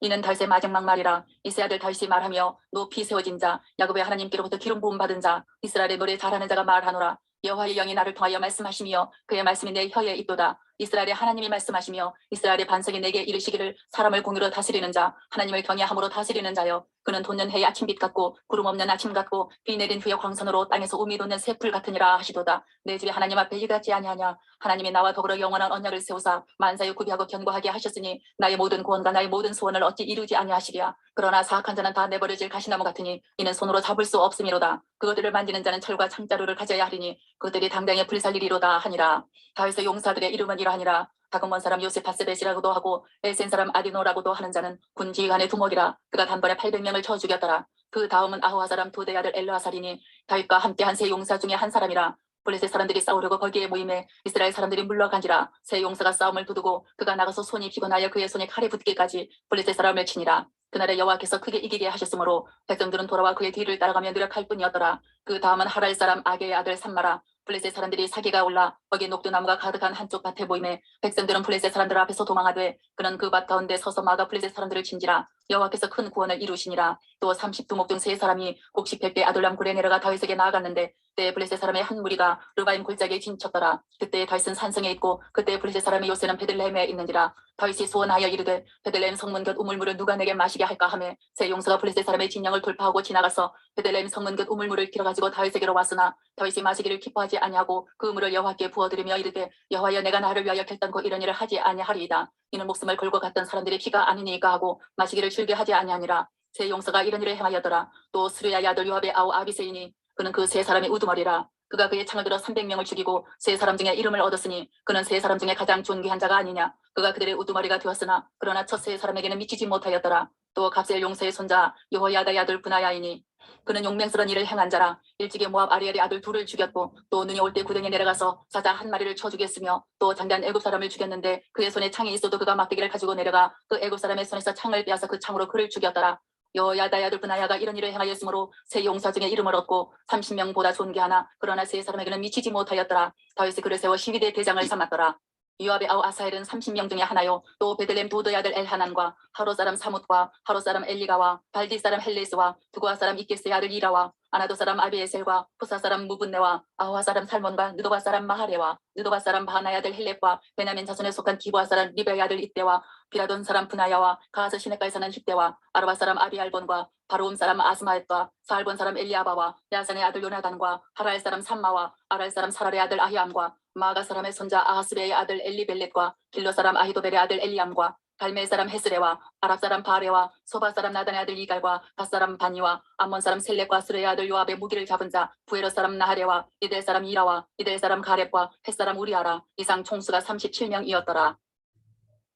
이는 다윗의 마지막 말이라. 이스라엘 아들 다윗이 말하며 높이 세워진 자 야곱의 하나님께로부터 기름 부음 받은 자 이스라엘의 노래 잘하는 자가 말하노라. 여호와의 영이 나를 통하여 말씀하시며 그의 말씀이 내 혀에 있도다. 이스라엘의 하나님이 말씀하시며 이스라엘의 반석이 내게 이르시기를 사람을 공유로 다스리는 자 하나님을 경외함으로 다스리는 자여 그는 돋는 해의 아침빛 같고 구름 없는 아침 같고 비 내린 후에 광선으로 땅에서 우미 돋는 새풀 같으니라 하시도다. 내 집에 하나님 앞에 이같지 아니하냐. 하나님이 나와 더불어 영원한 언약을 세우사 만사에 구비하고 견고하게 하셨으니 나의 모든 구원과 나의 모든 소원을 어찌 이루지 아니하시랴. 그러나 사악한 자는 다 내버려질 가시나무 같으니 이는 손으로 잡을 수 없음이로다. 그것들을 만지는 자는 철과 창자루를 가져야 하리니 그들이 당장에 불살리리로다 하니라. 다윗의 용사들의 이름은 이러하니라. 다금원 사람 요세파스벳이라고도 하고 엘센 사람 아디노라고도 하는 자는 군 지휘관의 두목이라. 그가 단번에 800명을 쳐 죽였더라. 그 다음은 아호와 사람 도대 아들 엘르아살이니 다윗과 함께 한 세 용사 중에 한 사람이라. 블레셋 사람들이 싸우려고 거기에 모임에 이스라엘 사람들이 물러간지라. 세 용사가 싸움을 두두고 그가 나가서 손이 피곤하여 그의 손에 칼이 붙기까지 블레셋 사람을 치니라. 그날에 여호와께서 크게 이기게 하셨으므로 백성들은 돌아와 그의 뒤를 따라가며 노력할 뿐이었더라. 그 다음은 하랄 사람 아게의 아들 삼마라. 블레셋 사람들이 사기가 올라 거기 녹두나무가 가득한 한쪽 밭에 모임에 백성들은 블레셋 사람들 앞에서 도망하되 그는 그 밭 가운데 서서 막아 블레셋 사람들을 친지라. 여호와께서 큰 구원을 이루시니라. 또 30두목 중 세 사람이 곡식 뺄때 아둘람 굴에 내려가 다윗에게 나아갔는데 그때 블레셋 사람의 한 무리가 르바임 골짜기에 진쳤더라. 그때 다윗은 산성에 있고 그때 블레셋 사람의 요새는 베들레헴에 있는지라. 다윗이 소원하여 이르되 베들레헴 성문 곁 우물물을 누가 내게 마시게 할까 하매 세 용사가 블레셋 사람의 진영을 돌파하고 지나가서 베들레헴 성문 곁 우물물을 길어가지고 다윗에게로 왔으나 다윗이 마시기를 기뻐하지 아니하고 그 물을 여호와께 부어드리며 이르되 여호와여 내가 나를 위하여 결단코 이런 일을 하지 아니하리이다. 이는 목숨을 걸고 갔던 사람들의 피가 아니니까 하고 마시기를 즐겨 하지 아니하니라. 세 용사가 이런 일을 행하였더라. 또 스루야의 아들 요압의 아우 아비세이니 그는 그 세 사람의 우두머리라. 그가 그의 창을 들어 300명을 죽이고 세 사람 중에 이름을 얻었으니 그는 세 사람 중에 가장 존귀한 자가 아니냐. 그가 그들의 우두머리가 되었으나 그러나 첫 세 사람에게는 미치지 못하였더라. 또 갑셀 용사의 손자 여호야다의 아들 브나야이니 그는 용맹스러운 일을 행한 자라. 일찍이 모압 아리엘의 아들 둘을 죽였고 또 눈이 올 때 구덩이에 내려가서 사자 한 마리를 쳐 죽였으며 또 장대한 애굽 사람을 죽였는데 그의 손에 창이 있어도 그가 막대기를 가지고 내려가 그 애굽 사람의 손에서 창을 빼앗아 그 창으로 그를 죽였더라. 여호야다의 아들 브나야가 이런 일을 행하였으므로 세 용사 중에 이름을 얻고 30명보다 존귀하나 그러나 세 사람에게는 미치지 못하였더라. 다윗이 그를 세워 시위대 대장을 삼았더라. 요압의 아우 아사엘은 30명 중에 하나요. 또 베들렘 도도의 아들 엘하난과 하로 사람 사뭇과 하로 사람 엘리가와 발디 사람 헬레스와 두고아 사람 이게스의 아들 이라와 아나도 사람 아비에셀과 푸사 사람 무분네와 아호와 사람 살몬과 느도바 사람 마하레와 느도바 사람 바나의 아들 헬렙과 베냐민 자손에 속한 기브아 사람 리베의 아들 이때와 비라돈 사람 분하야와 가하스 시내가에 사는 힙대와 아르바 사람 아비알본과 바로움 사람 아스마엣과 사알본 사람 엘리아바와 야산의 아들 요나단과 하랄 사람 삼마와 아랄 사람 사랄의 아들 아히암과 마가 사람의 손자 아하스베의 아들 엘리벨렛과 길로 사람 아히도벨의 아들 엘리암과 갈멜 사람 헤스레와 아랍 사람 바레와 소바 사람 나단의 아들 이갈과 갓 사람 바니와 암몬 사람 셀렉과 스레의 아들 요압의 무기를 잡은 자 부에로 사람 나하레와 이델 사람 이라와 이델 사람 가렙과 헷 사람 우리아라. 이상 총수가 37명이었더라.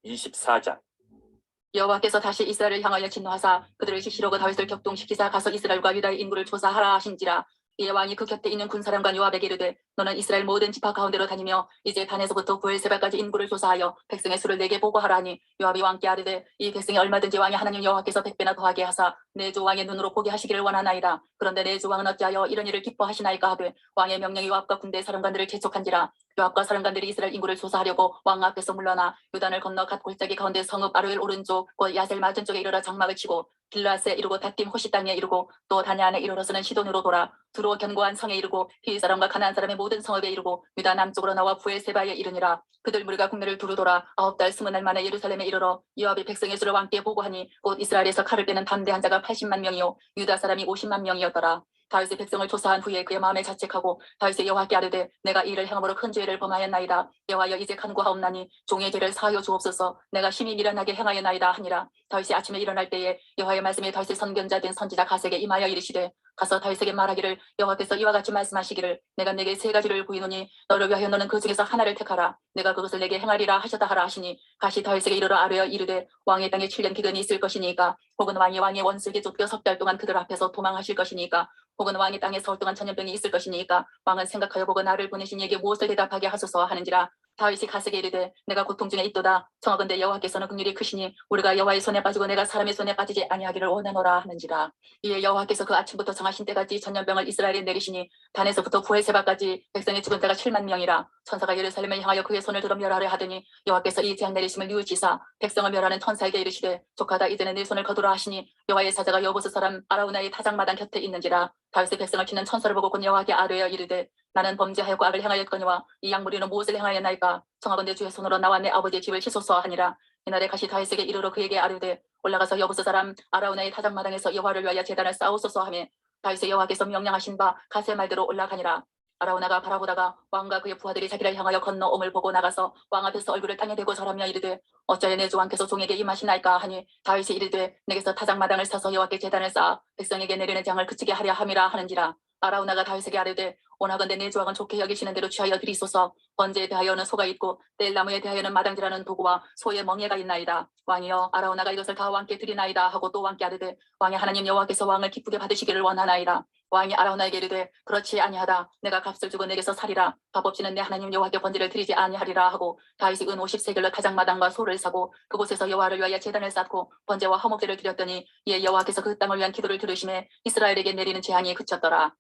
24장. 여호와께서 다시 이스라엘을 향하여 진노하사 그들을 시시로고 다윗을 격동시키사 가서 이스라엘과 유다의 인구를 조사하라 하신지라. 이에 왕이 그 곁에 있는 군사령관 요압에게 이르되 너는 이스라엘 모든 지파 가운데로 다니며 이제 단에서부터 부엘세바까지 인구를 조사하여 백성의 수를 내게 보고하라 하니 요압이 왕께 아뢰되 이 백성이 얼마든지 왕이 하나님 여호와께서 100배나 더하게 하사 내 주 왕의 눈으로 보게 하시기를 원하나이다. 그런데 내 주 왕은 어찌하여 이런 일을 기뻐하시나이까 하되 왕의 명령이 요압과 군대 사령관들을 재촉한지라. 요압과 사령관들이 이스라엘 인구를 조사하려고 왕 앞에서 물러나 요단을 건너 갓 골짜기 가운데 성읍 아루엘 오른쪽 곧 야셀 맞은쪽에 이르러 장막을 치고 길라스에 이르고 닷딤 호시 땅에 이르고 또 다냐안에 이르러서는 시돈으로 돌아 두로 견고한 성에 이르고 히 사람과 가나안 사람의 모든 성읍에 이르고 유다 남쪽으로 나와 부엘세바에 이르니라. 그들 무리가 국내를 두루 돌아 9달 20날 만에 예루살렘에 이르러 요압이 백성의 수를 왕께 보고하니 곧 이스라엘에서 칼을 빼는 담대한 자가 80만 명이요 유다 사람이 50만 명이었더라. 다윗의 백성을 조사한 후에 그의 마음에 자책하고 다윗의 여호와께 아뢰되 내가 이 일을 행함으로 큰 죄를 범하였나이다. 여호와여 이제 간구하옵나니 종의 죄를 사하여 주옵소서. 내가 심히 미련하게 행하였나이다 하니라. 다윗이 아침에 일어날 때에 여호와의 말씀이 다윗의 선견자 된 선지자 갓에게 임하여 이르시되 가서 다윗에게 말하기를 여호와께서 이와 같이 말씀하시기를 내가 내게 세 가지를 부이노니 너를 위하여 너는 그 중에서 하나를 택하라. 내가 그것을 내게 행하리라 하셨다 하라 하시니 가시 다윗에게 이르러 아뢰어 이르되 왕의 땅에 7년 기근이 있을 것이니까 혹은 왕의 원수에게 쫓겨 석 달 동안 그들 앞에서 도망하실 것이니까 혹은 왕의 땅에 서울 동안 전염병이 있을 것이니까 왕은 생각하여 보고 나를 보내신 이에게 무엇을 대답하게 하소서 하는지라. 다윗이 갓에게 이르되 내가 고통 중에 있도다. 청하건대 여호와께서는 긍휼히 크시니 우리가 여호와의 손에 빠지고 내가 사람의 손에 빠지지 아니하기를 원하노라 하는지라. 이에 여호와께서 그 아침부터 정하신 때까지 전염병을 이스라엘에 내리시니 단에서부터 부엘세바까지 백성의 죽은 자가 7만 명이라. 천사가 예루살렘을 향하여 그의 손을 들어 멸하려 하더니 여호와께서 이 재앙 내리심을 뉘우치사 백성을 멸하는 천사에게 이르시되 족하다 이제는 내 손을 거두라 하시니 여호와의 사자가 여보스 사람 아라우나의 타작마당 곁에 있는지라. 다윗의 백성을 치는 천사를 보고 곧 여호와께 아뢰어 이르되 나는 범죄하였고 악을 행하였거니와 이 양무리는 무엇을 행하였나이까. 청하건대 주의 손으로 나와 내 아버지의 집을 치소서 하니라. 이날에 가시 다윗에게 이르러 그에게 아뢰되 올라가서 여부스 사람 아라우나의 타작마당에서 여호와를 위하여 제단을 쌓으소서 하며 다윗의 여호와께서 명령하신 바 갓의 말대로 올라가니라. 아라우나가 바라보다가 왕과 그의 부하들이 자기를 향하여 건너옴을 보고 나가서 왕 앞에서 얼굴을 땅에 대고 절하며 이르되 어찌하여 내 주 왕께서 종에게 임하시나이까 하니 다윗이 이르되 내게서 타작마당을 사서 여호와께 제단을 쌓아 백성에게 내리는 재앙을 그치게 하려 함이라 하는지라. 아라우나가 다윗에게 아뢰되 원하건대 내 주 왕은 좋게 여기시는 대로 취하여 드리소서. 번제에 대하여는 소가 있고 뗄나무에 대하여는 마당지라는 도구와 소의 멍에가 있나이다. 왕이여 아라우나가 이것을 다 왕께 드리나이다 하고 또 왕께 아뢰되 왕의 하나님 여호와께서 왕을 기쁘게 받으시기를 원하나이다. 왕이 아라우나에게 이르되 그렇지 아니하다. 내가 값을 주고 내게서 살이라. 값 없이는 내 하나님 여호와께 번제를 드리지 아니하리라 하고 다윗이 은 50세겔로 타작마당과 소를 사고 그곳에서 여호와를 위하여 제단을 쌓고 번제와 화목제를 드렸더니 이에 여호와께서 그 땅을 위한 기도를 들으심에 이스라엘에게 내리는 재앙이 그쳤더라.